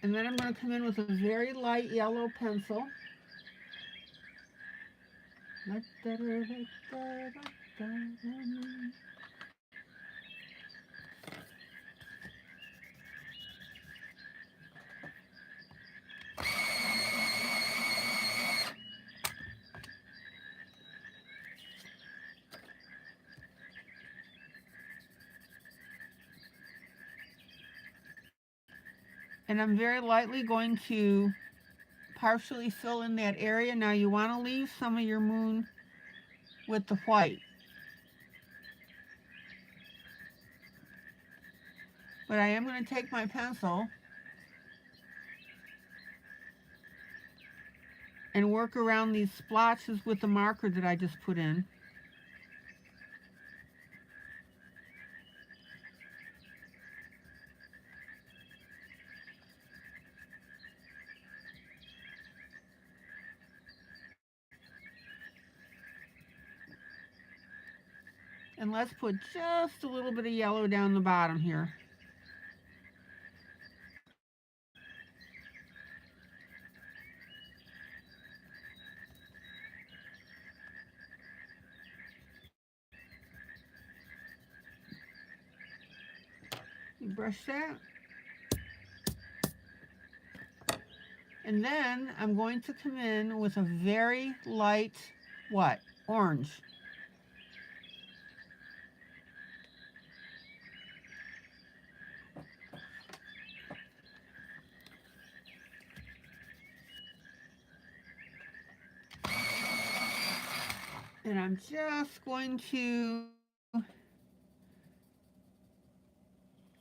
And then I'm going to come in with a very light yellow pencil. And I'm very lightly going to partially fill in that area. Now you want to leave some of your moon with the white. But I am going to take my pencil and work around these splotches with the marker that I just put in. And let's put just a little bit of yellow down the bottom here. You brush that. And then I'm going to come in with a very light, what? Orange. And I'm just going to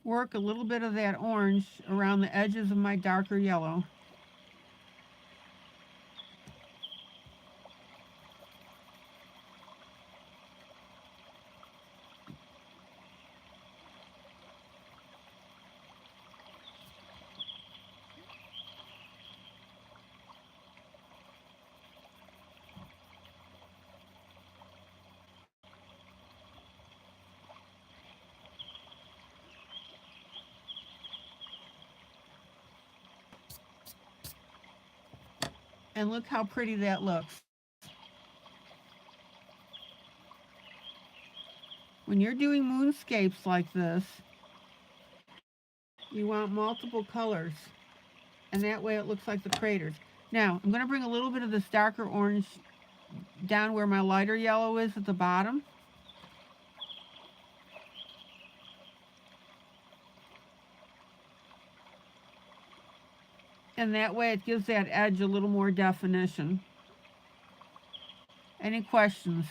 work a little bit of that orange around the edges of my darker yellow. And look how pretty that looks. When you're doing moonscapes like this, you want multiple colors. And that way it looks like the craters. Now, I'm going to bring a little bit of this darker orange down where my lighter yellow is at the bottom. And that way it gives that edge a little more definition. Any questions?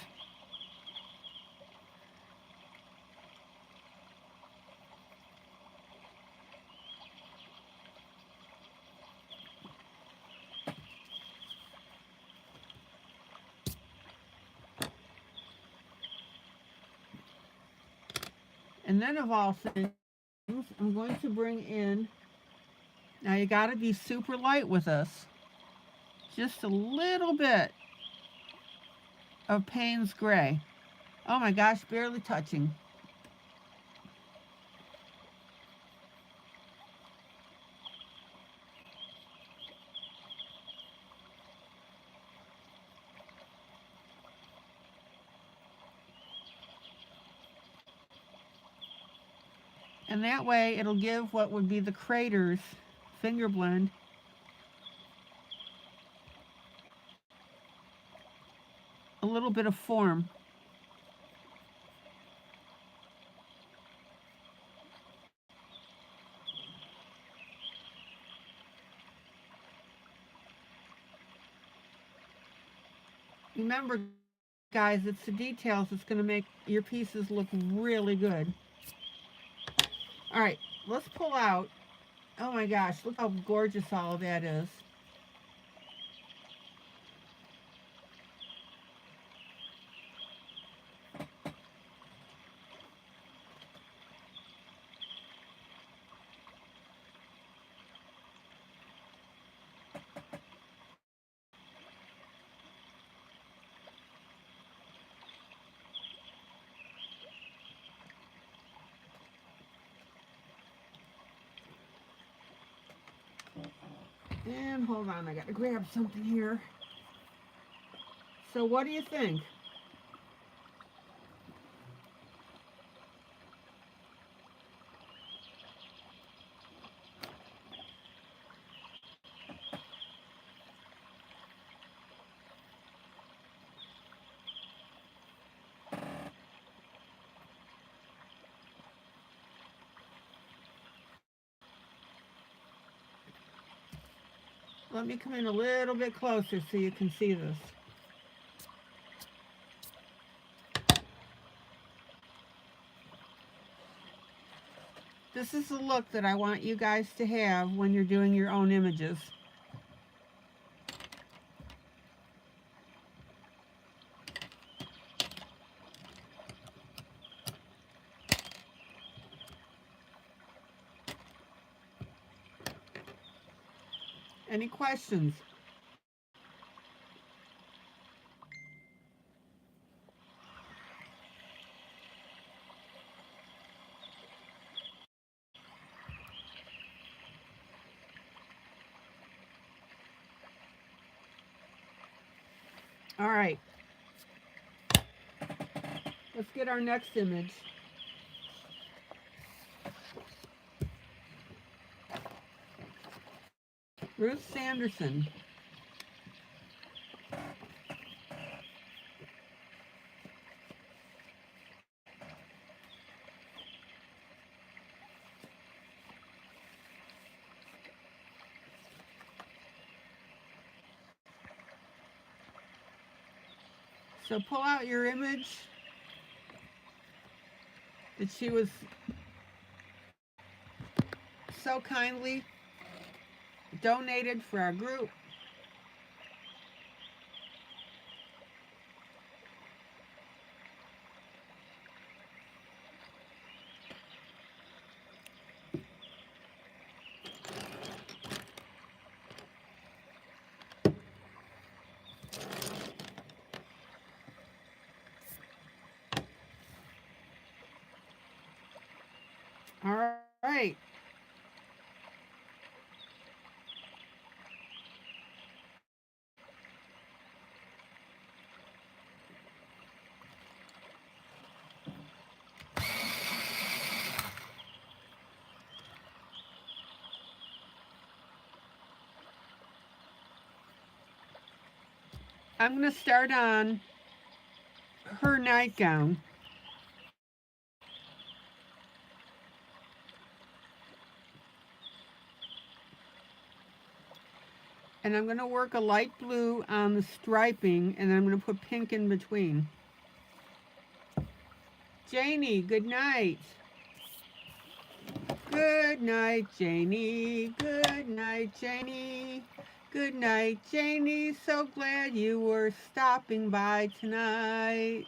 And then of all things, I'm going to bring in, now you got to be super light with this, just a little bit of Payne's Gray. Oh my gosh, barely touching. And that way it'll give what would be the craters finger blend a little bit of form. Remember, guys, it's the details that's going to make your pieces look really good. All right, let's pull out. Oh my gosh, look how gorgeous all of that is. And hold on, I gotta grab something here. So what do you think? Let me come in a little bit closer so you can see this. This is the look that I want you guys to have when you're doing your own images. Any questions? All right. Let's get our next image. Ruth Sanderson. So pull out your image that she was so kindly donated for our group. All right. I'm going to start on her nightgown. And I'm going to work a light blue on the striping, and then I'm going to put pink in between. Janie, good night. Good night, Janie. Good night, Janie. Good night, Janie. So glad you were stopping by tonight.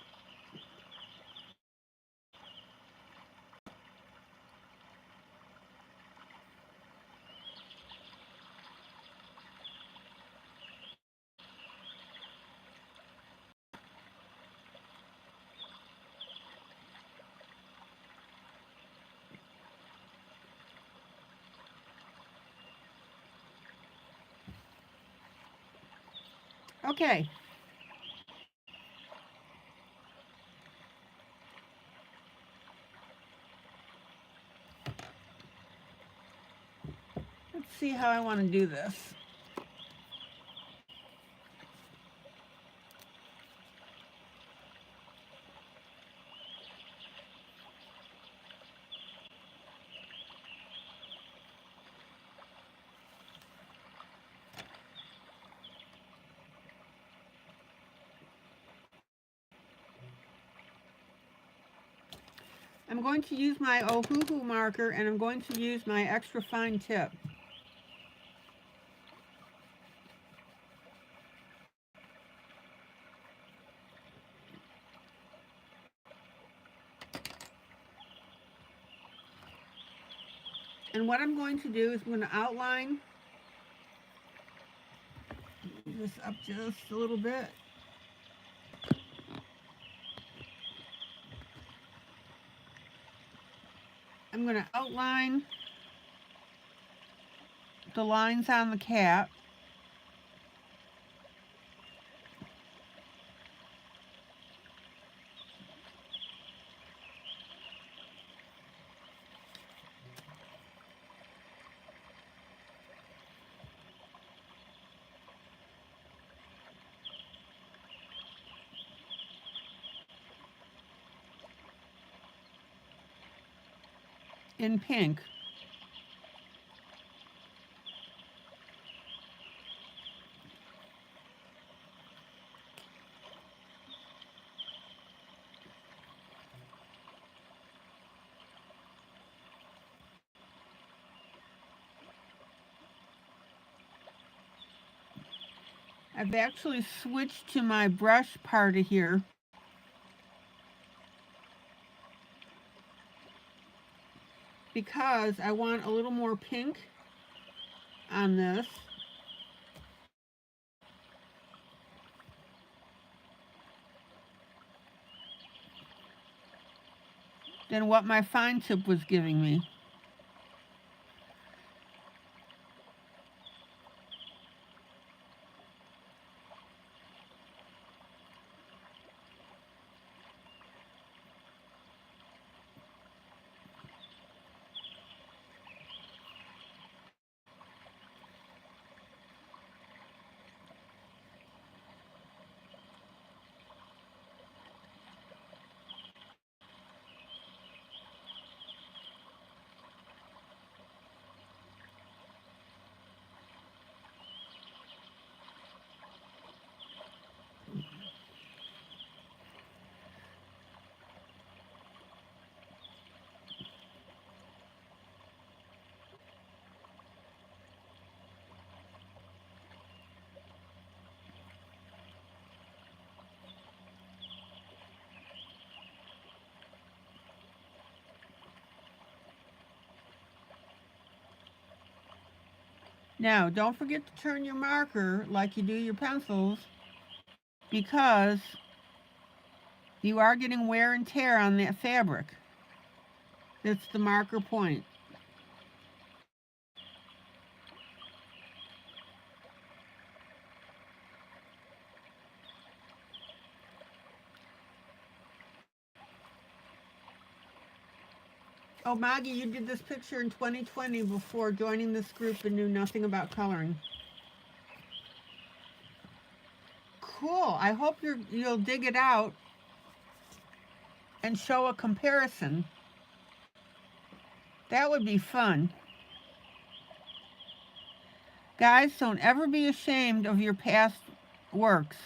Okay. Let's see how I want to do this. I'm going to use my Ohuhu marker, and I'm going to use my extra fine tip. And what I'm going to do is I'm going to outline this up just a little bit. I'm going to outline the lines on the cap. In pink. I've actually switched to my brush part of here. Because I want a little more pink on this. Than what my fine tip was giving me. Now, don't forget to turn your marker like you do your pencils, because you are getting wear and tear on that fabric. That's the marker point. Oh, Maggie, you did this picture in 2020 before joining this group and knew nothing about coloring. cool. I hope you'll dig it out and show a comparison. That would be fun. Guys, don't ever be ashamed of your past works.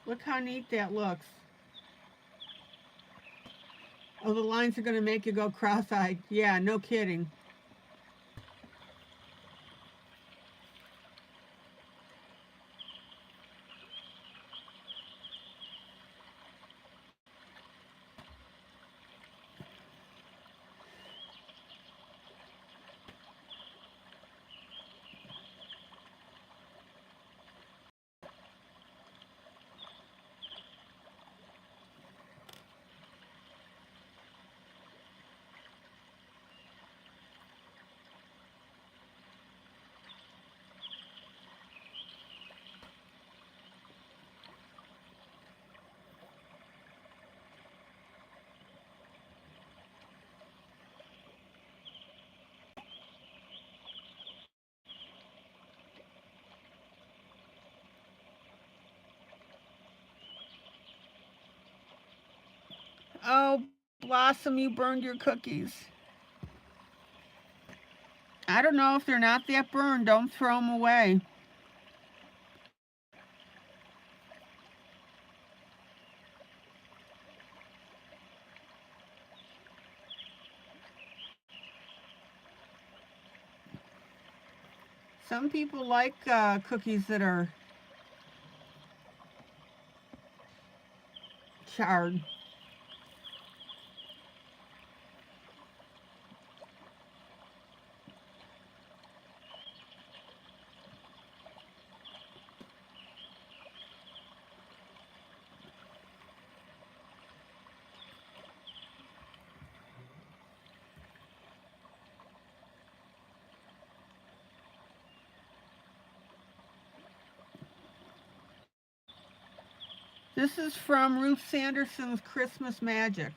Look how neat that looks. Oh, the lines are going to make you go cross-eyed. Yeah, no kidding. Oh, Blossom, you burned your cookies. I don't know if they're not that burned. Don't throw them away. Some people like cookies that are charred. This is from Ruth Sanderson's Christmas Magic.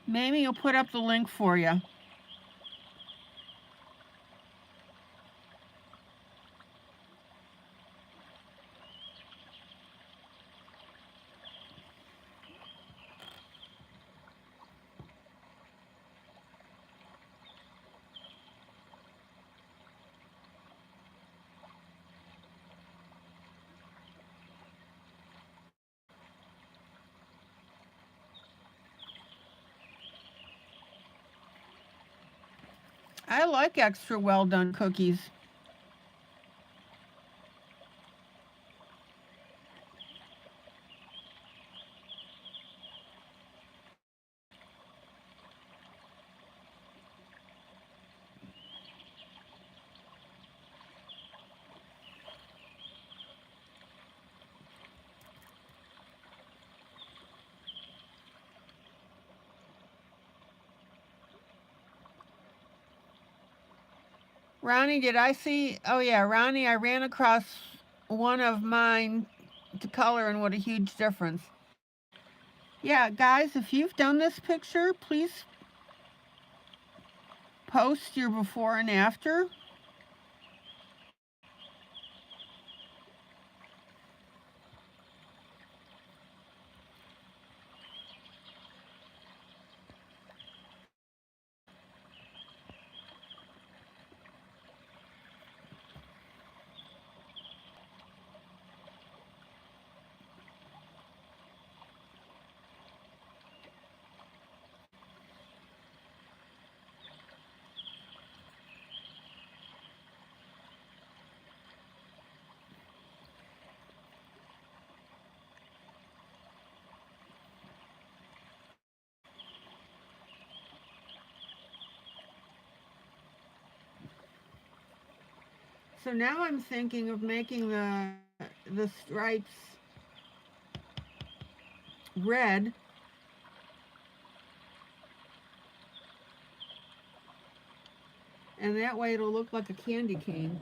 Mamie will put up the link for you. I like extra well done cookies. Ronnie, did I see? Oh, yeah, Ronnie, I ran across one of mine to color, and what a huge difference. Yeah, guys, if you've done this picture, please post your before and after. So now I'm thinking of making the stripes red. And that way it'll look like a candy cane.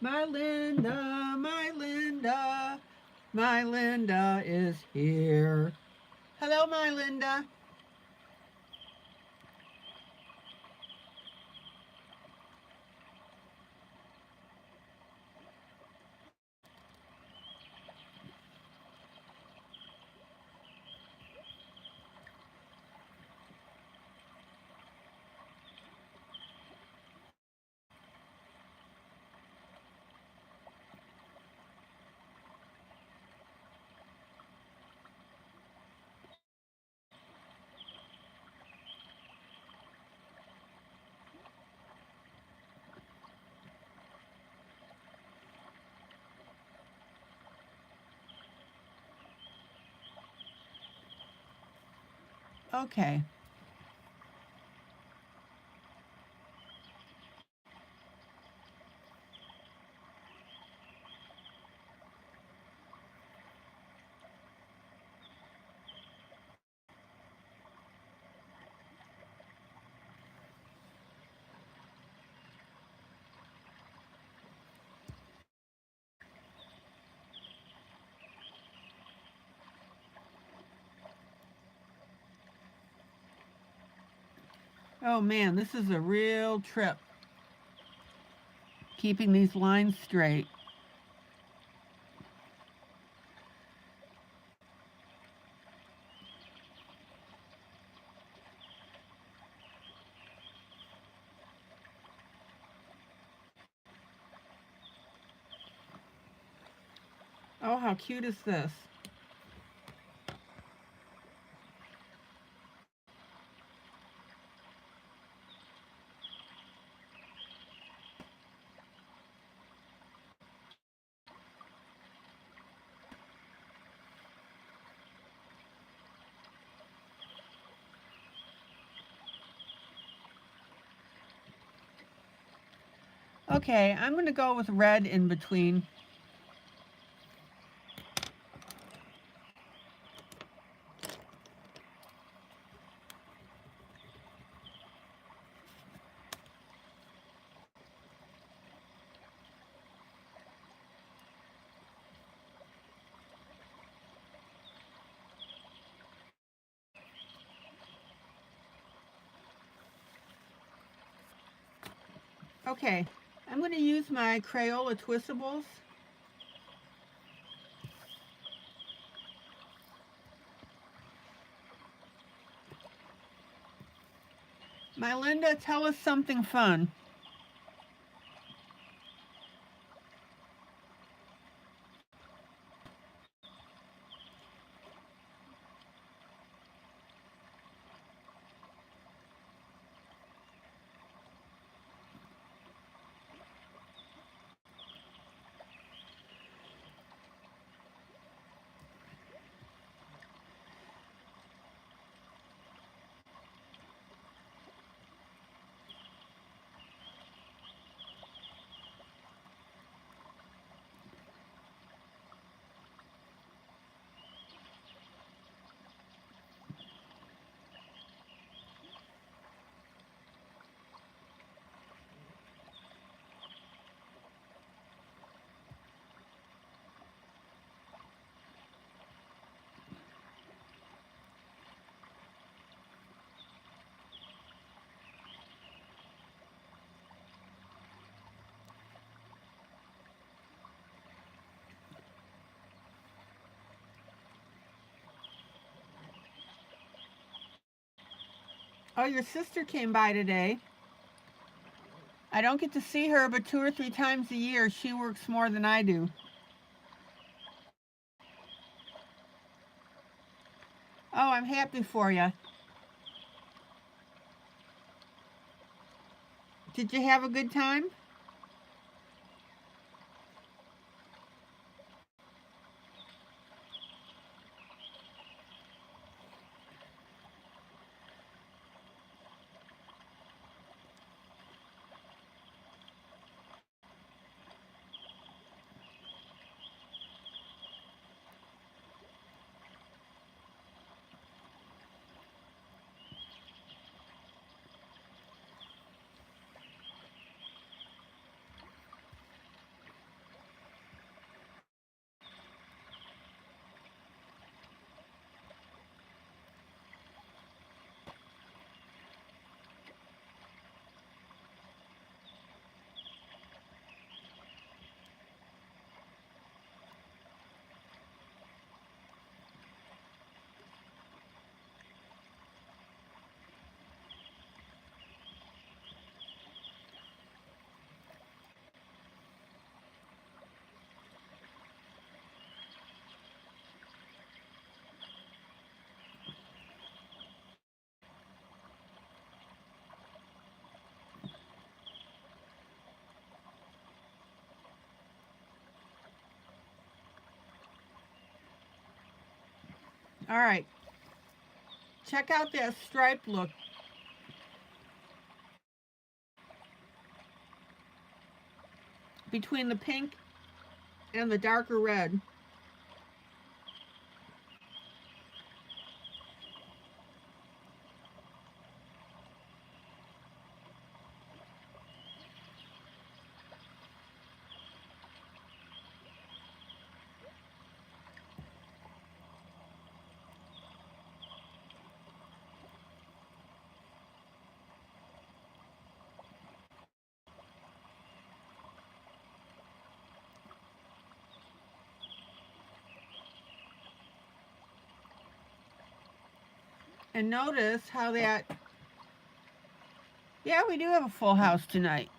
My Linda, my Linda, my Linda is here. Hello, my Linda. Okay. Oh man, this is a real trip. Keeping these lines straight. Oh, how cute is this? Okay, I'm going to go with red in between. Okay, I'm going to use my Crayola Twistables. My Linda, tell us something fun. Oh, your sister came by today. I don't get to see her but 2 or 3 times a year. She works more than I do. Oh, I'm happy for you. Did you have a good time? All right. Check out that stripe look. Between the pink and the darker red. And notice how that, yeah, we do have a full house tonight.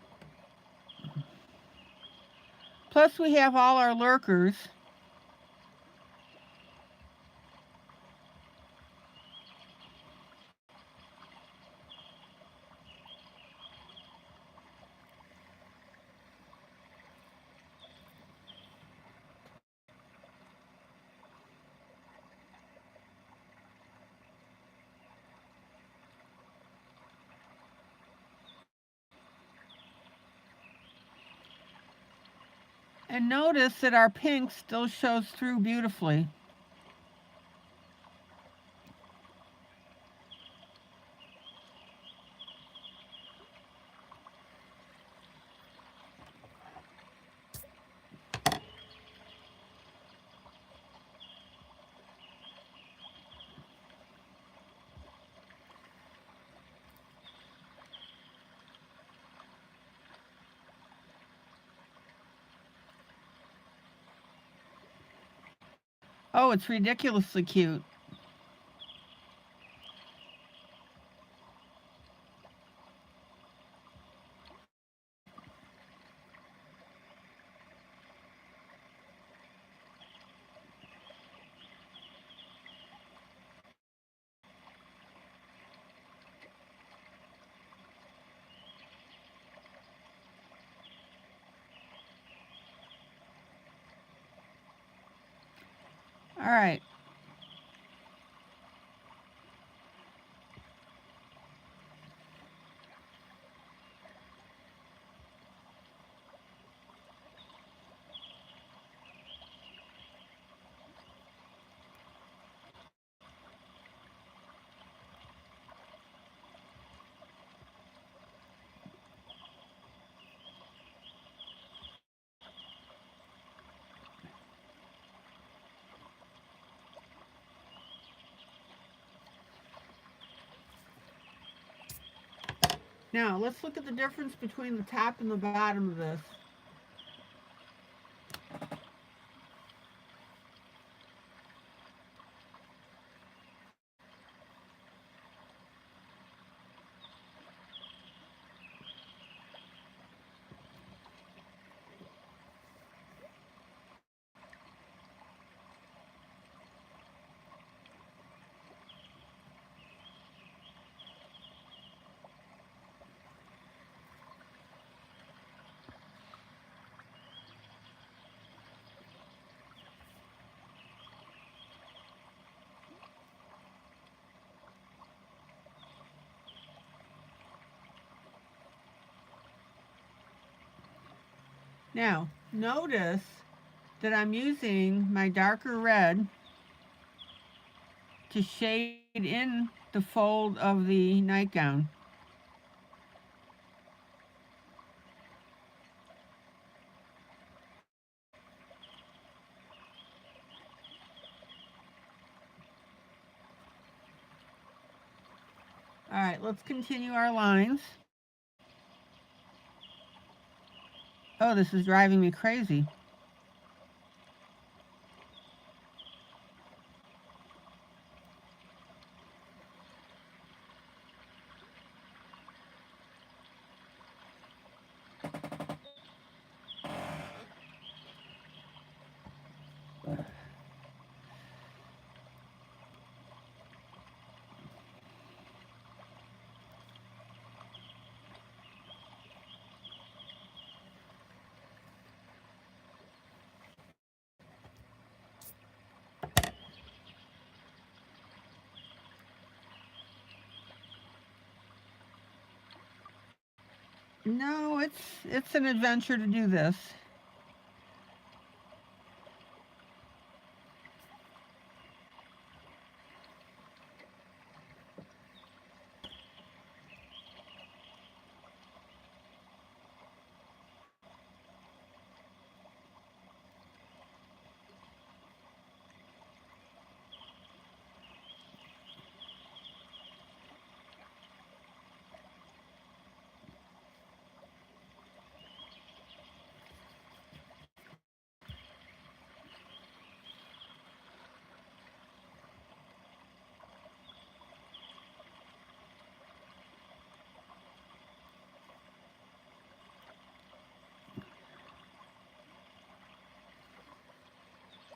Plus we have all our lurkers. And notice that our pink still shows through beautifully. Oh, it's ridiculously cute. All right. Now, let's look at the difference between the top and the bottom of this. Now, notice that I'm using my darker red to shade in the fold of the nightgown. All right, let's continue our lines. Oh, this is driving me crazy. No, it's an adventure to do this.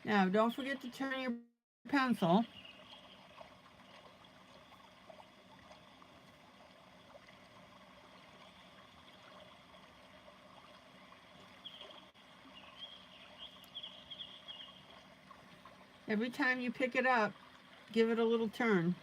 Now, don't forget to turn your pencil. Every time you pick it up, give it a little turn.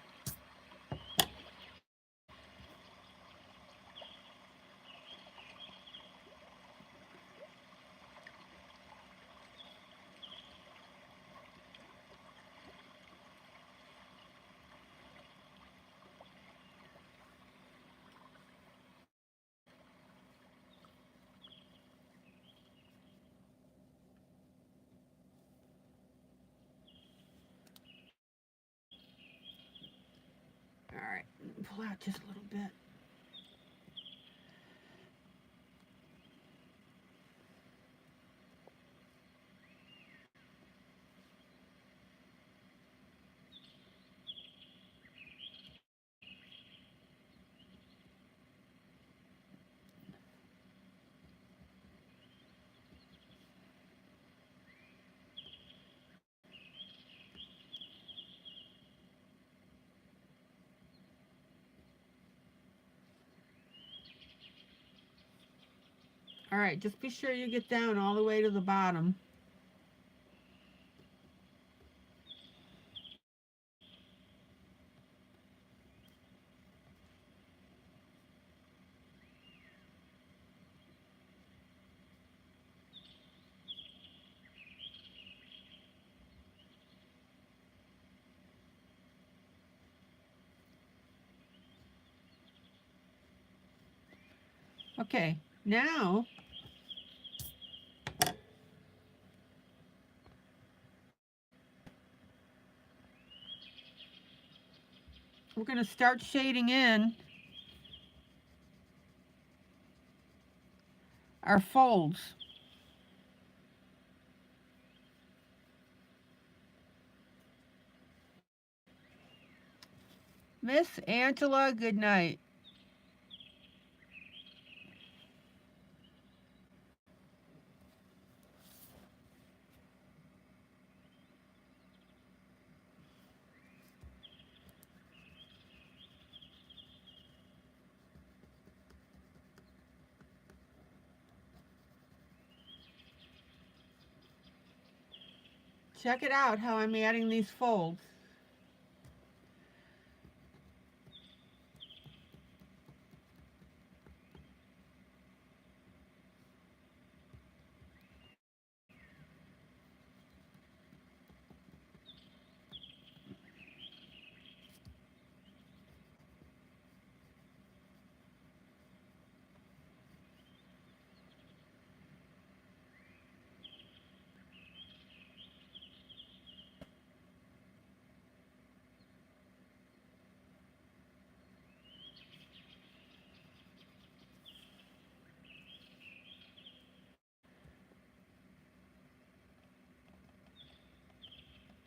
All right, pull out just a little bit. All right, just be sure you get down all the way to the bottom. Okay, now we're going to start shading in our folds. Miss Angela, good night. Check it out how I'm adding these folds.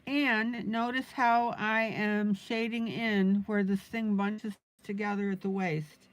And notice how I am shading in where this thing bunches together at the waist.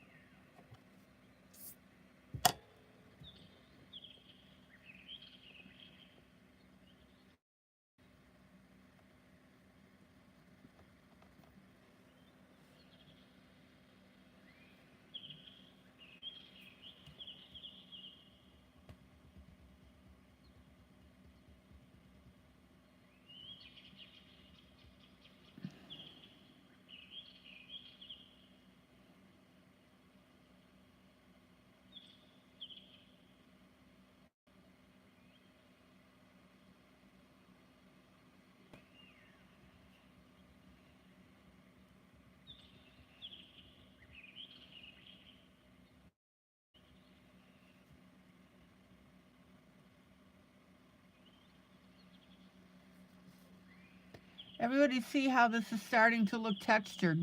Everybody see how this is starting to look textured?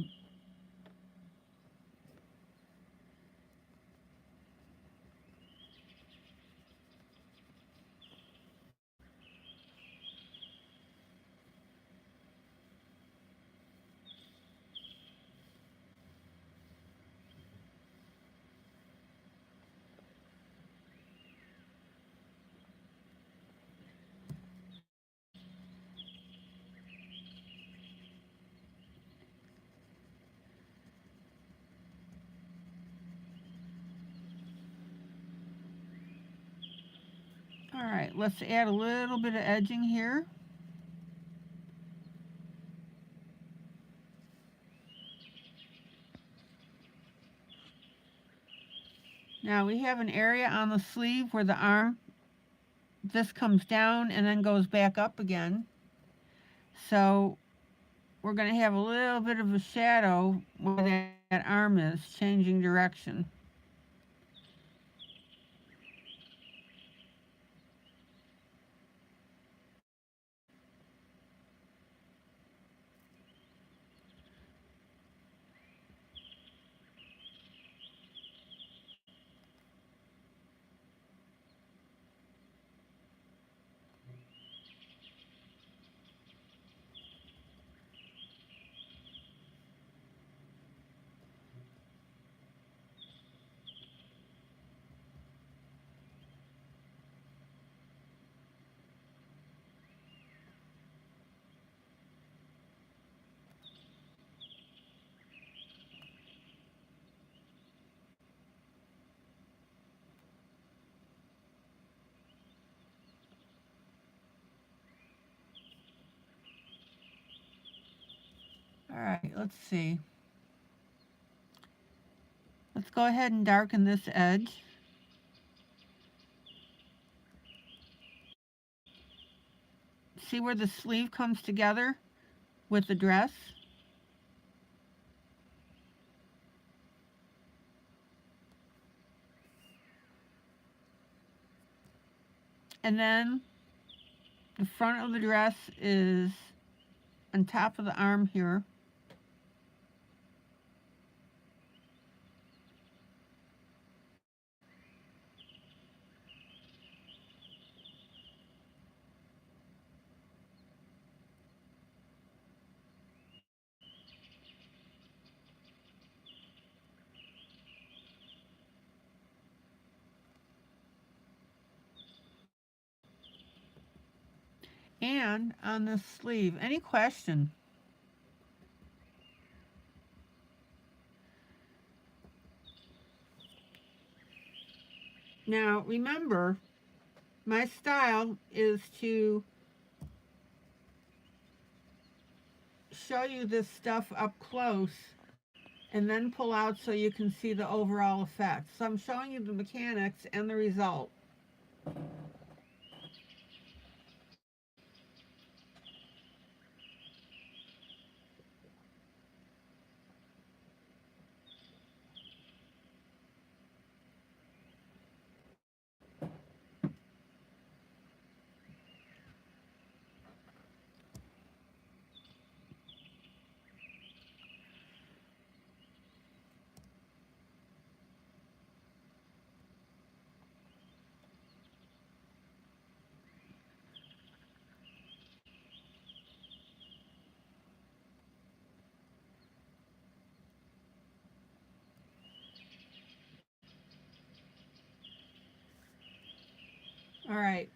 All right, let's add a little bit of edging here. Now we have an area on the sleeve where the arm, this comes down and then goes back up again. So we're going to have a little bit of a shadow where that arm is changing direction. All right, let's see. Let's go ahead and darken this edge. See where the sleeve comes together with the dress? And then the front of the dress is on top of the arm here. And on the sleeve. Any question? Now remember, my style is to show you this stuff up close and then pull out so you can see the overall effect. So I'm showing you the mechanics and the result. All right.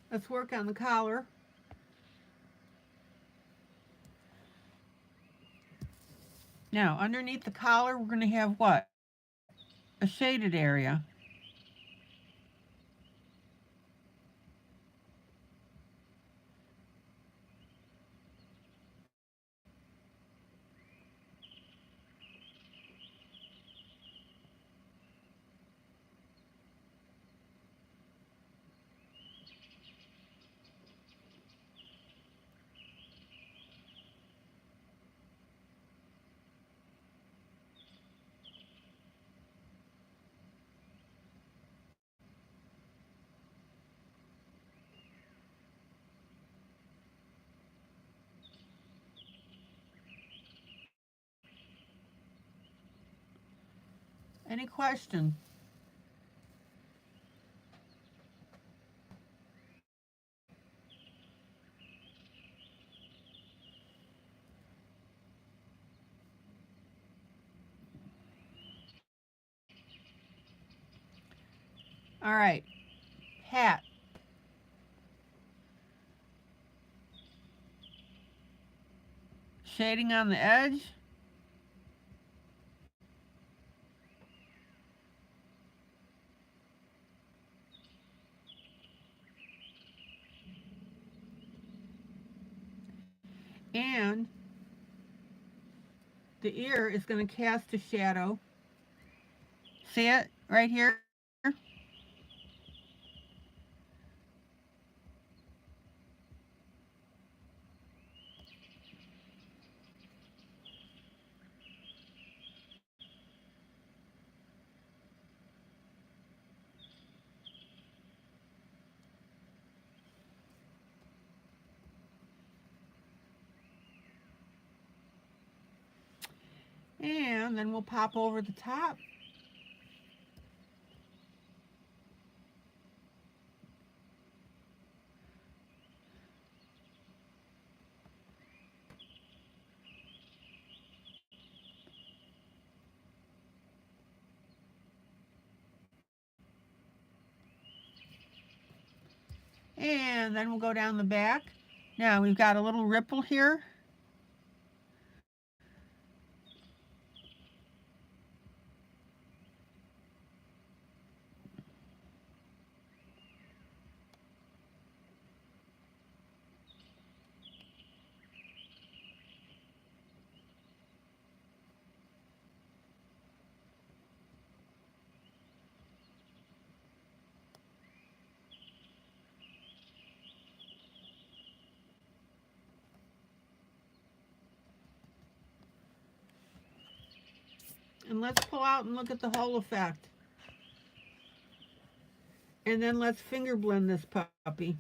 Let's work on the collar. Now, underneath the collar, we're going to have what? A shaded area. Any question? All right. Hat. Shading on the edge. And the ear is going to cast a shadow. See it right here? And then we'll pop over the top. And then we'll go down the back. Now we've got a little ripple here. And let's pull out and look at the whole effect. And then let's finger blend this puppy.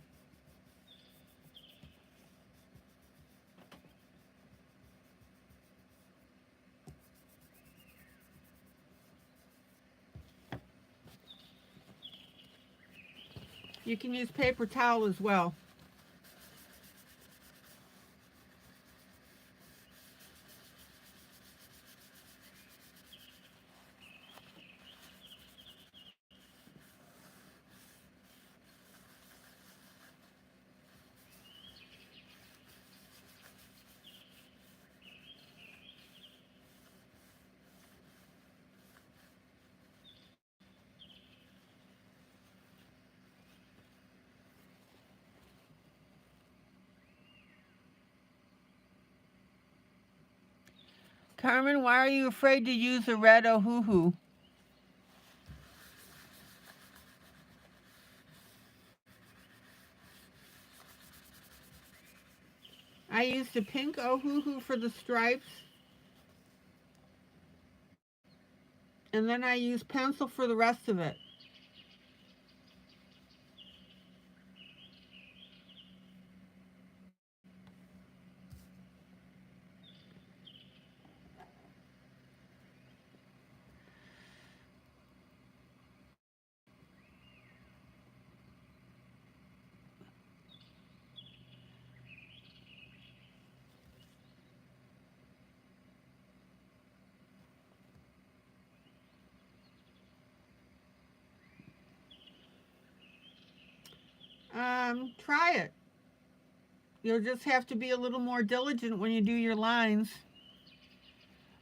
You can use paper towel as well. Carmen, why are you afraid to use a red Ohuhu? I used a pink Ohuhu for the stripes. And then I used pencil for the rest of it. try it. You'll just have to be a little more diligent when you do your lines.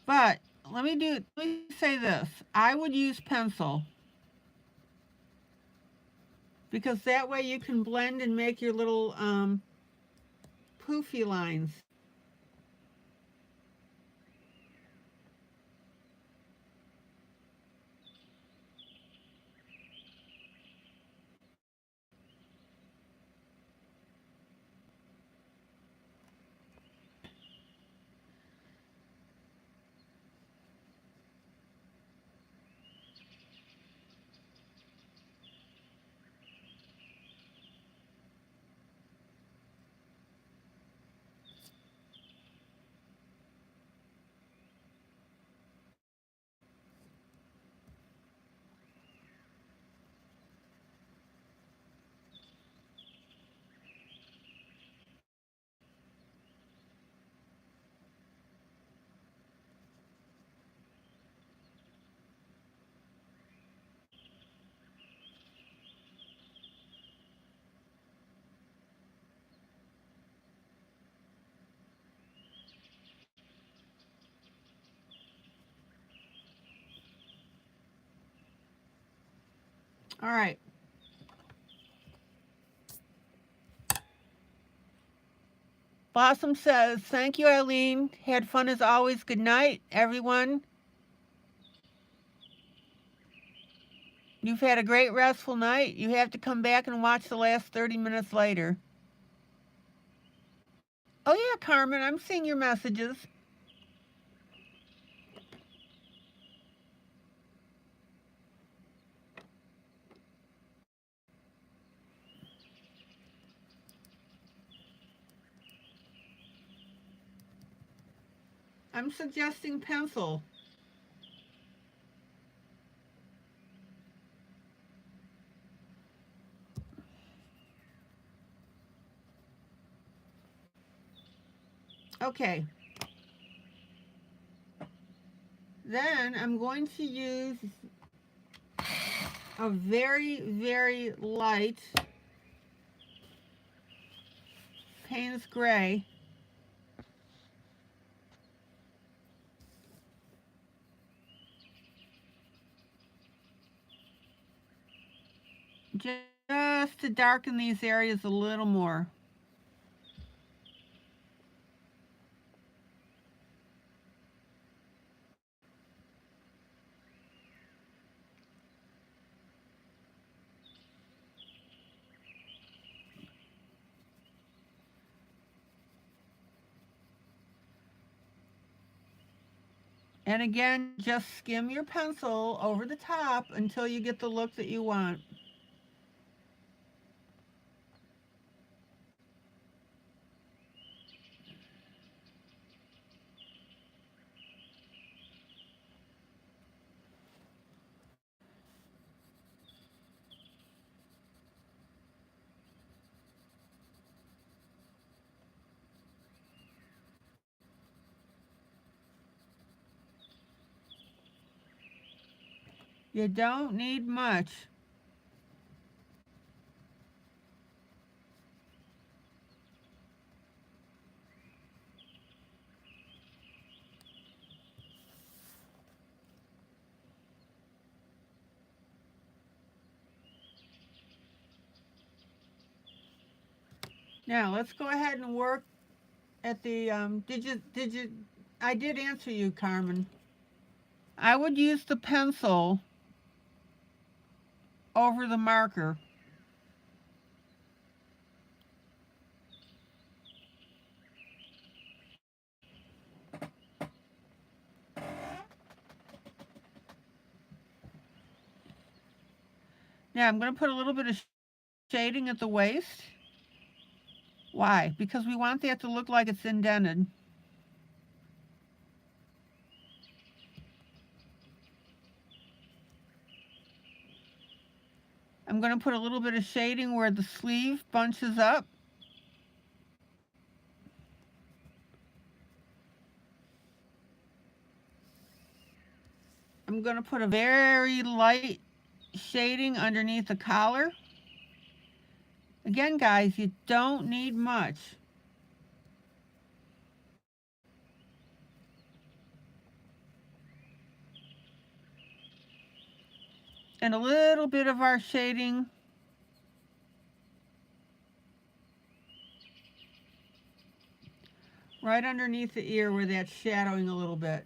But let me say this. I would use pencil because that way you can blend and make your little poofy lines. All right. Blossom says, thank you, ILene. Had fun as always. Good night, everyone. You've had a great restful night. You have to come back and watch the last 30 minutes later. Oh, yeah, Carmen, I'm seeing your messages. I'm suggesting pencil. Okay. Then I'm going to use a very, very light Payne's Gray. Just to darken these areas a little more. And again, just skim your pencil over the top until you get the look that you want. You don't need much. Now let's go ahead and work at the, I did answer you, Carmen. I would use the pencil over the marker. Now I'm going to put a little bit of shading at the waist. Why? Because we want that to look like it's indented. I'm going to put a little bit of shading where the sleeve bunches up. I'm going to put a very light shading underneath the collar. Again, guys, you don't need much. And a little bit of our shading right underneath the ear where that's shadowing a little bit.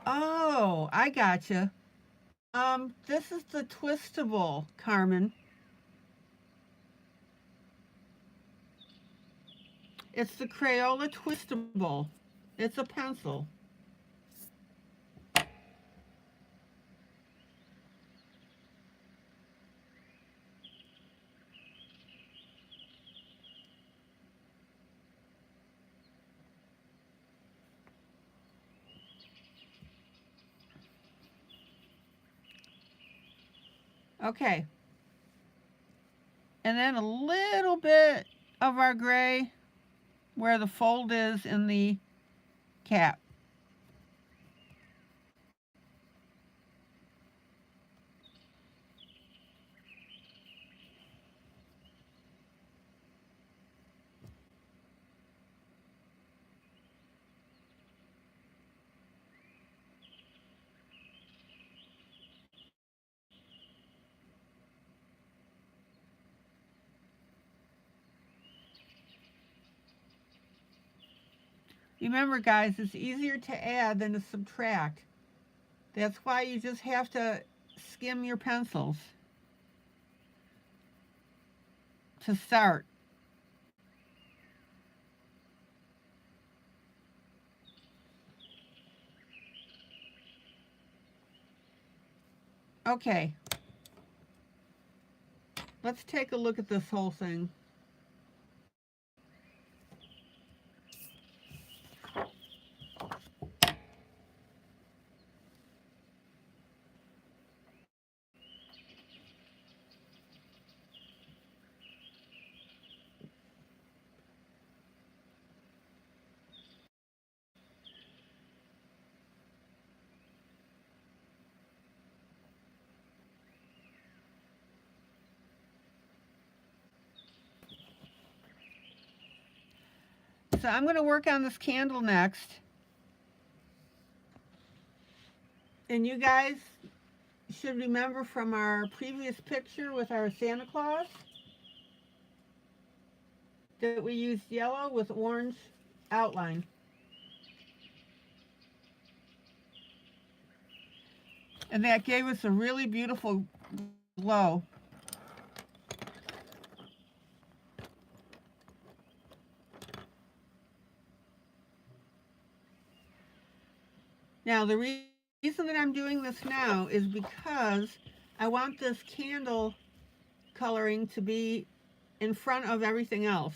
Oh, I gotcha. This is the twistable, Carmen. It's the Crayola twistable. It's a pencil. Okay. And then a little bit of our gray where the fold is in the cap. Remember, guys, it's easier to add than to subtract. That's why you just have to skim your pencils to start. Okay. Let's take a look at this whole thing. So I'm going to work on this candle next. And you guys should remember from our previous picture with our Santa Claus that we used yellow with orange outline. And that gave us a really beautiful glow. Now the reason that I'm doing this now is because I want this candle coloring to be in front of everything else.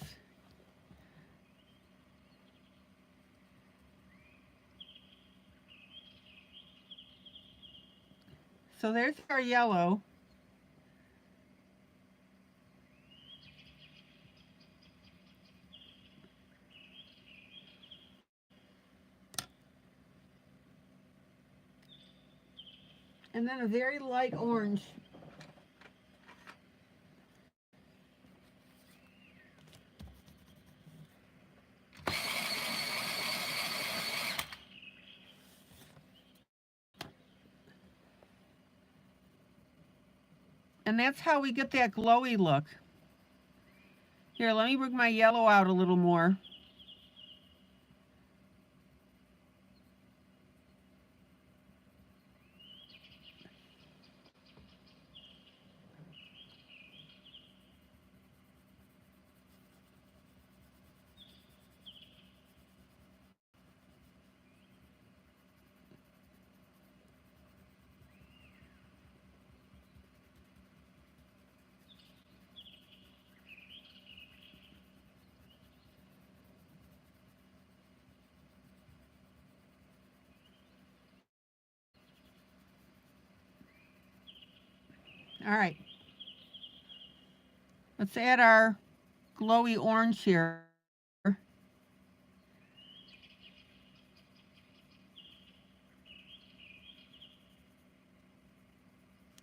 So there's our yellow. And then a very light orange. And that's how we get that glowy look. Here, let me bring my yellow out a little more. All right. Let's add our glowy orange here.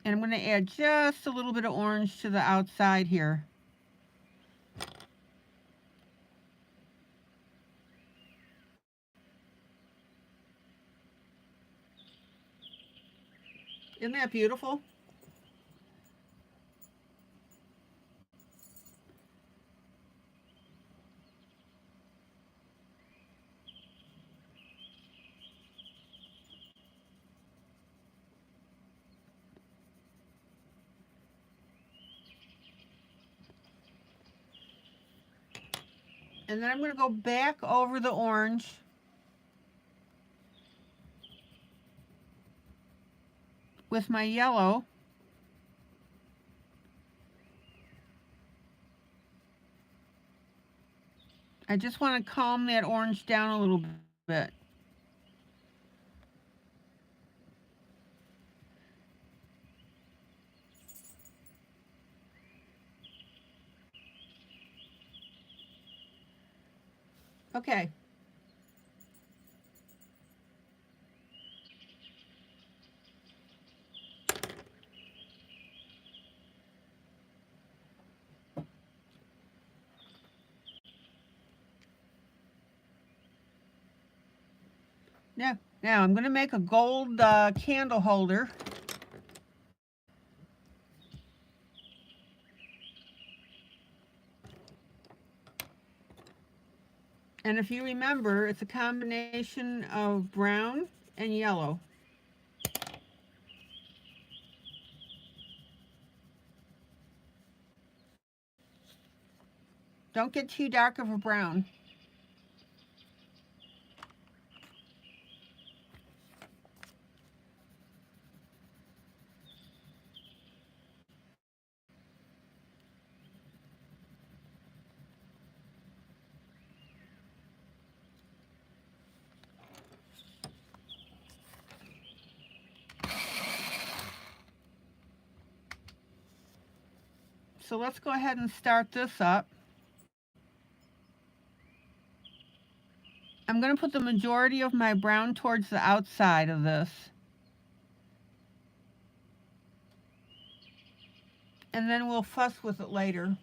And I'm going to add just a little bit of orange to the outside here. Isn't that beautiful? And then I'm going to go back over the orange with my yellow. I just want to calm that orange down a little bit. Okay. Now I'm going to make a gold candle holder. And if you remember, it's a combination of brown and yellow. Don't get too dark of a brown. So let's go ahead and start this up. I'm going to put the majority of my brown towards the outside of this. And then we'll fuss with it later.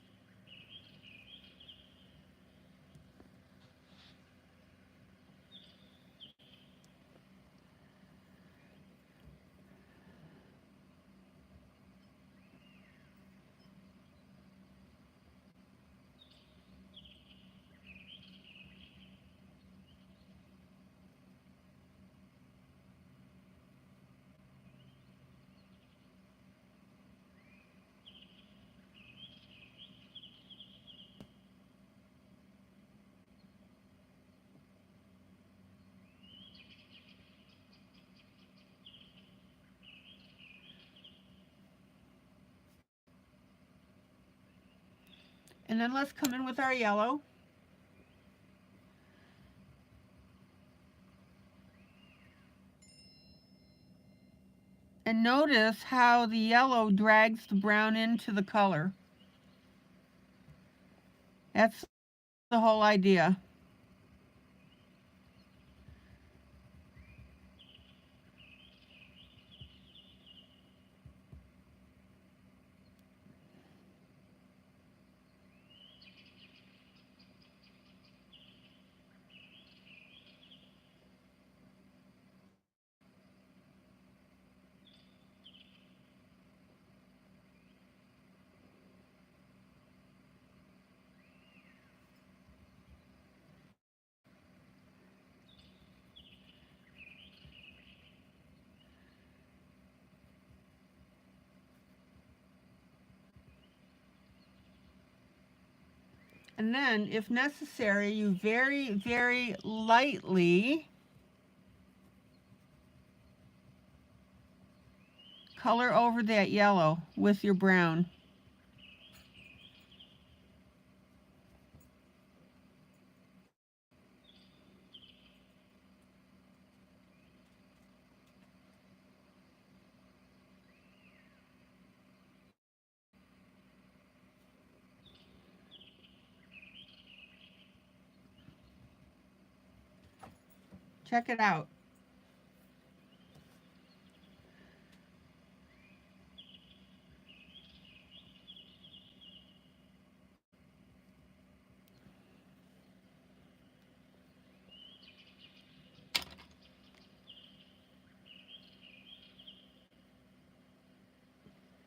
And then let's come in with our yellow. And notice how the yellow drags the brown into the color. That's the whole idea. And then, if necessary, you very, very lightly color over that yellow with your brown. Check it out.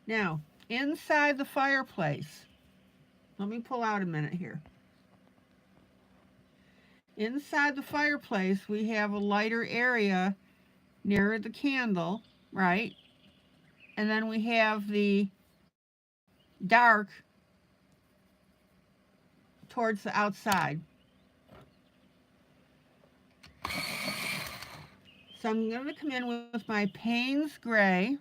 Now, inside the fireplace, let me pull out a minute here. Inside the fireplace, we have a lighter area near the candle, right? And then we have the dark towards the outside. So I'm going to come in with my Payne's Gray.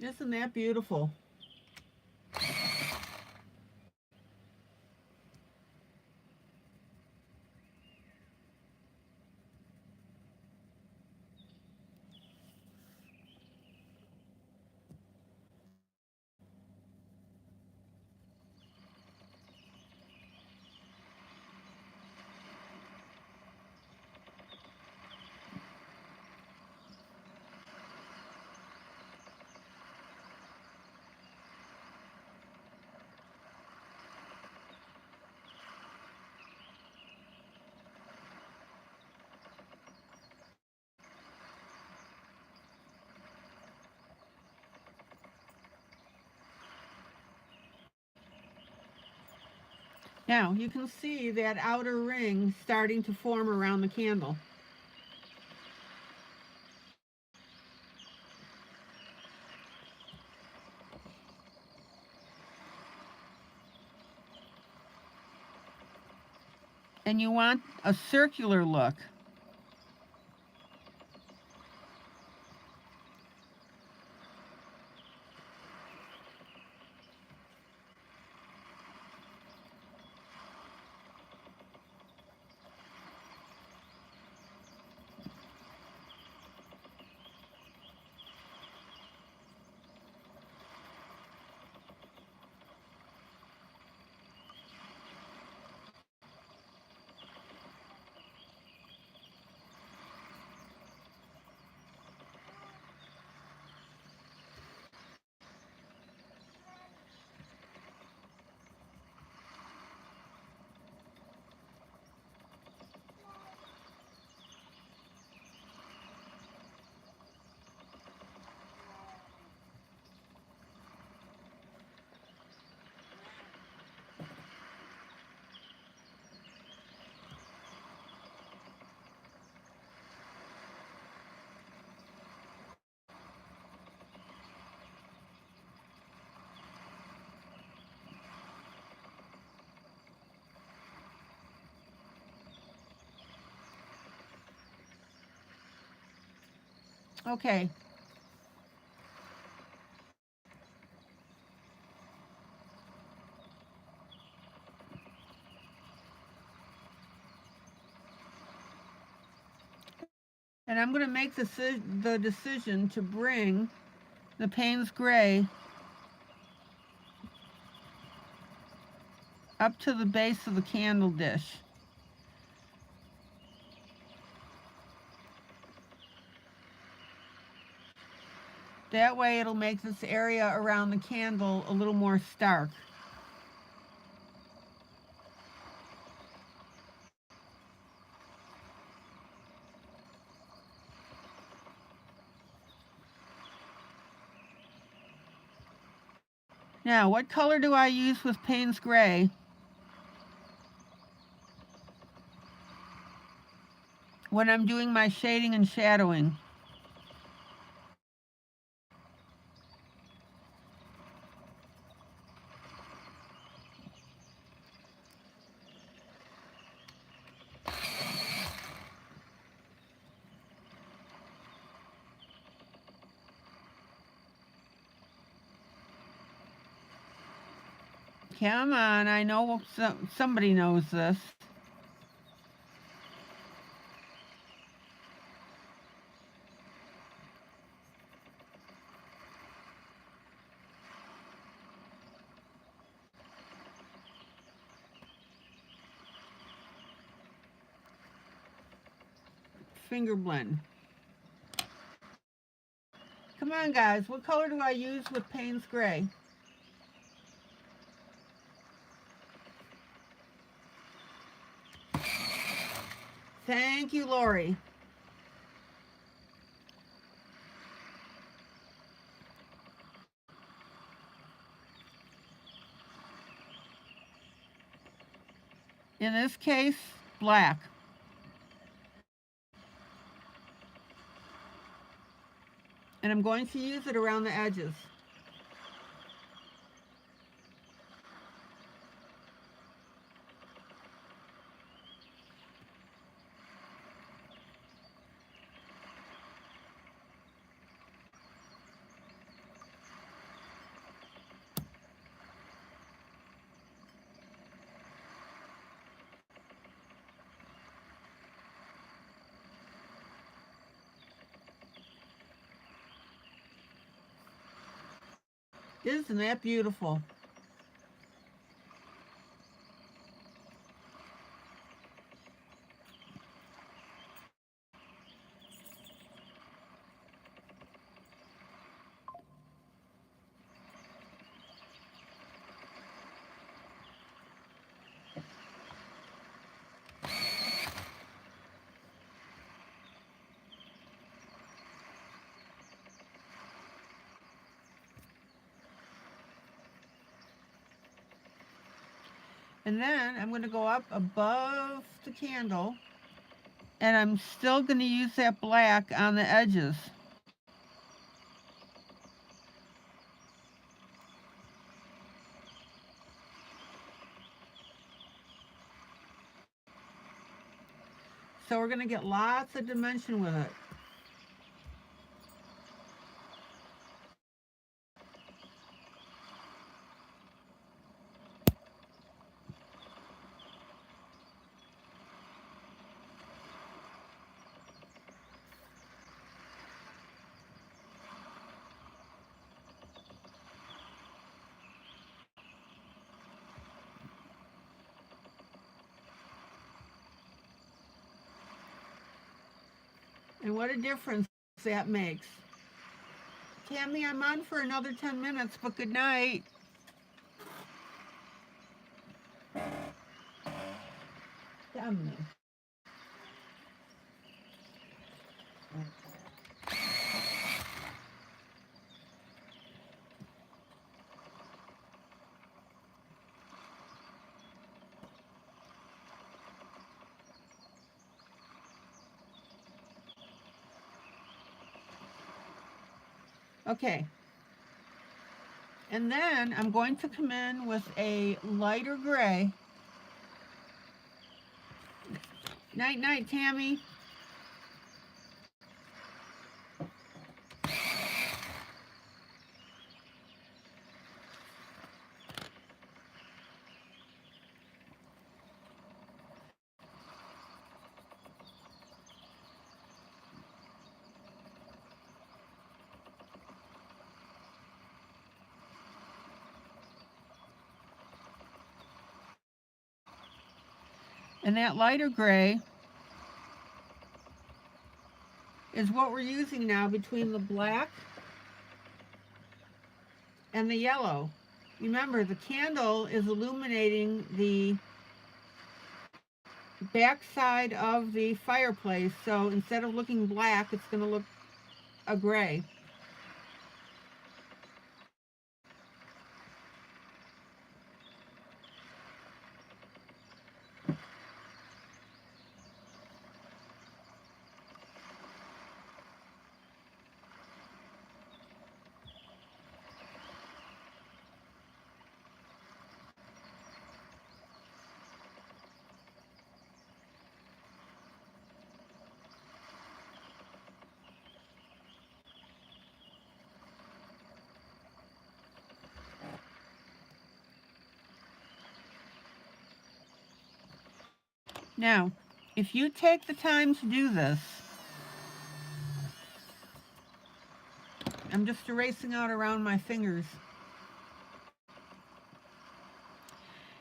Isn't that beautiful? Now, you can see that outer ring starting to form around the candle. And you want a circular look. Okay. And I'm going to make the decision to bring the Payne's Gray up to the base of the candle dish. That way it'll make this area around the candle a little more stark. Now, what color do I use with Payne's Gray? When I'm doing my shading and shadowing. Come on, I know somebody knows this. Finger blend. Come on, guys. What color do I use with Payne's Gray? Thank you, Lori. In this case, black. And I'm going to use it around the edges. Isn't that beautiful? And then I'm going to go up above the candle, and I'm still going to use that black on the edges. So we're going to get lots of dimension with it. And what a difference that makes. Tammy, I'm on for another 10 minutes, but good night. Tammy. Okay. And then I'm going to come in with a lighter gray. Night, night, Tammy. And that lighter gray is what we're using now between the black and the yellow. Remember, the candle is illuminating the back side of the fireplace, so instead of looking black, it's going to look a gray. Now, if you take the time to do this, I'm just erasing out around my fingers,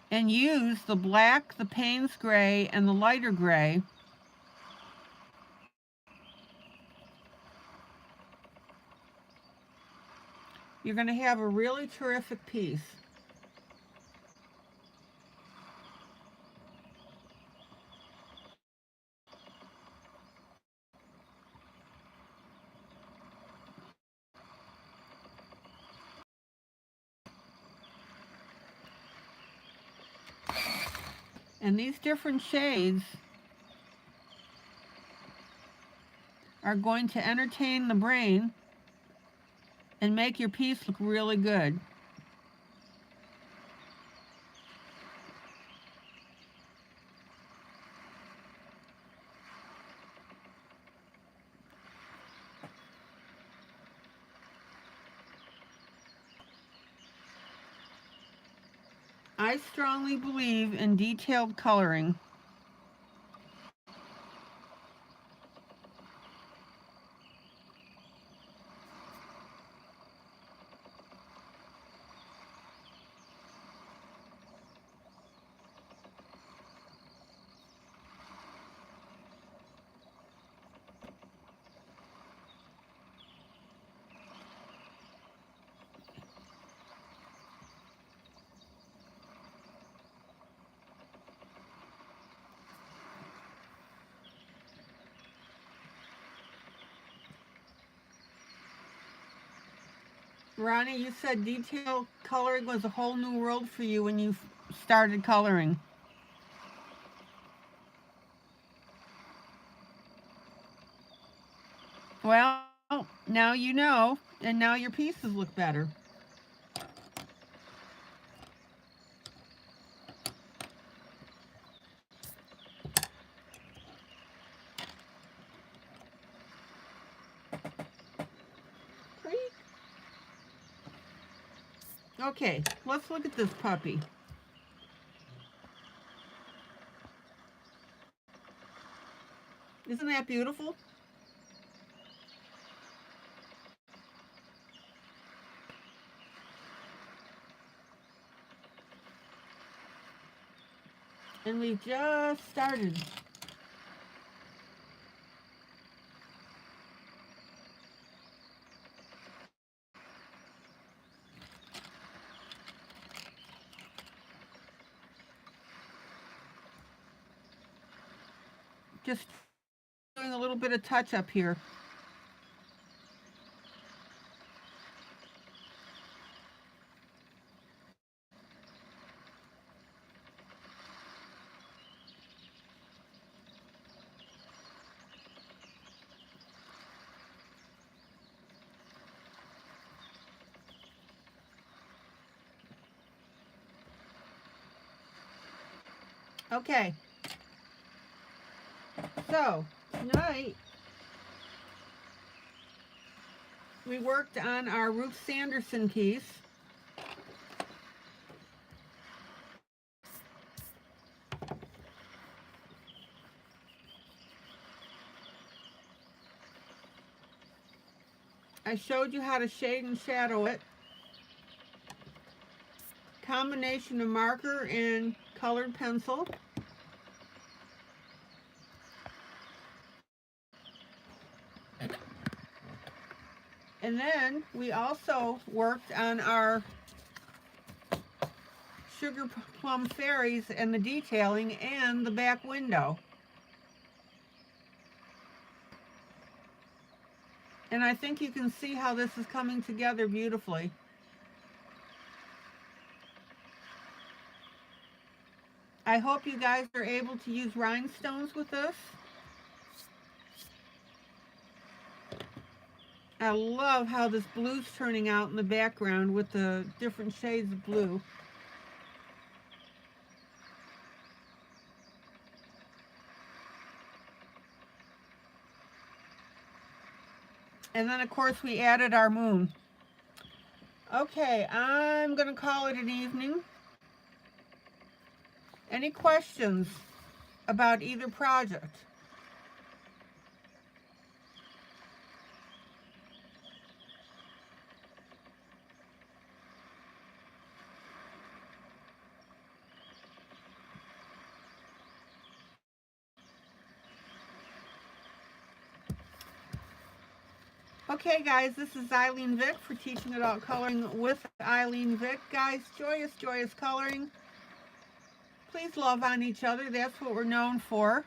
and use the black, the Payne's gray, and the lighter gray, you're going to have a really terrific piece. And these different shades are going to entertain the brain and make your piece look really good. I strongly believe in detailed coloring. Ronnie, you said detail coloring was a whole new world for you when you started coloring. Well, now you know, and now your pieces look better. Okay, let's look at this puppy. Isn't that beautiful? And we just started. Just doing a little bit of touch up here. Okay. So, tonight we worked on our Ruth Sanderson piece. I showed you how to shade and shadow it. Combination of marker and colored pencil. And then we also worked on our sugar plum fairies and the detailing and the back window. And I think you can see how this is coming together beautifully. I hope you guys are able to use rhinestones with this. I love how this blue's turning out in the background with the different shades of blue. And then of course we added our moon. Okay, I'm gonna call it an evening. Any questions about either project. Okay, guys, this is ILene Vick for Teaching Adult Coloring with ILene Vick. Guys, joyous, joyous coloring. Please love on each other. That's what we're known for.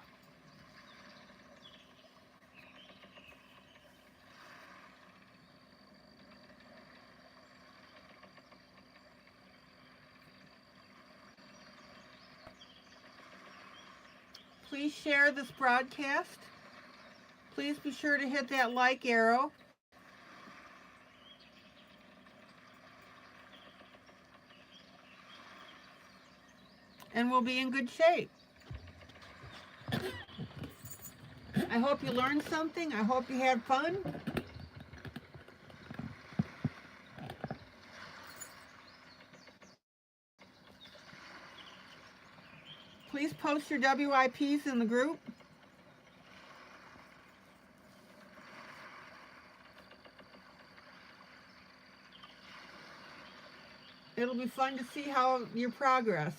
Please share this broadcast. Please be sure to hit that like arrow. And we'll be in good shape. I hope you learned something. I hope you had fun. Please post your WIPs in the group. It'll be fun to see how your progress.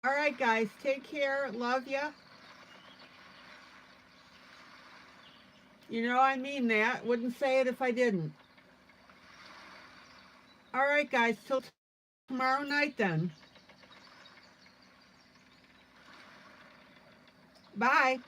All right, guys, take care. Love ya. You know I mean that. Wouldn't say it if I didn't. All right, guys, till tomorrow night then. Bye.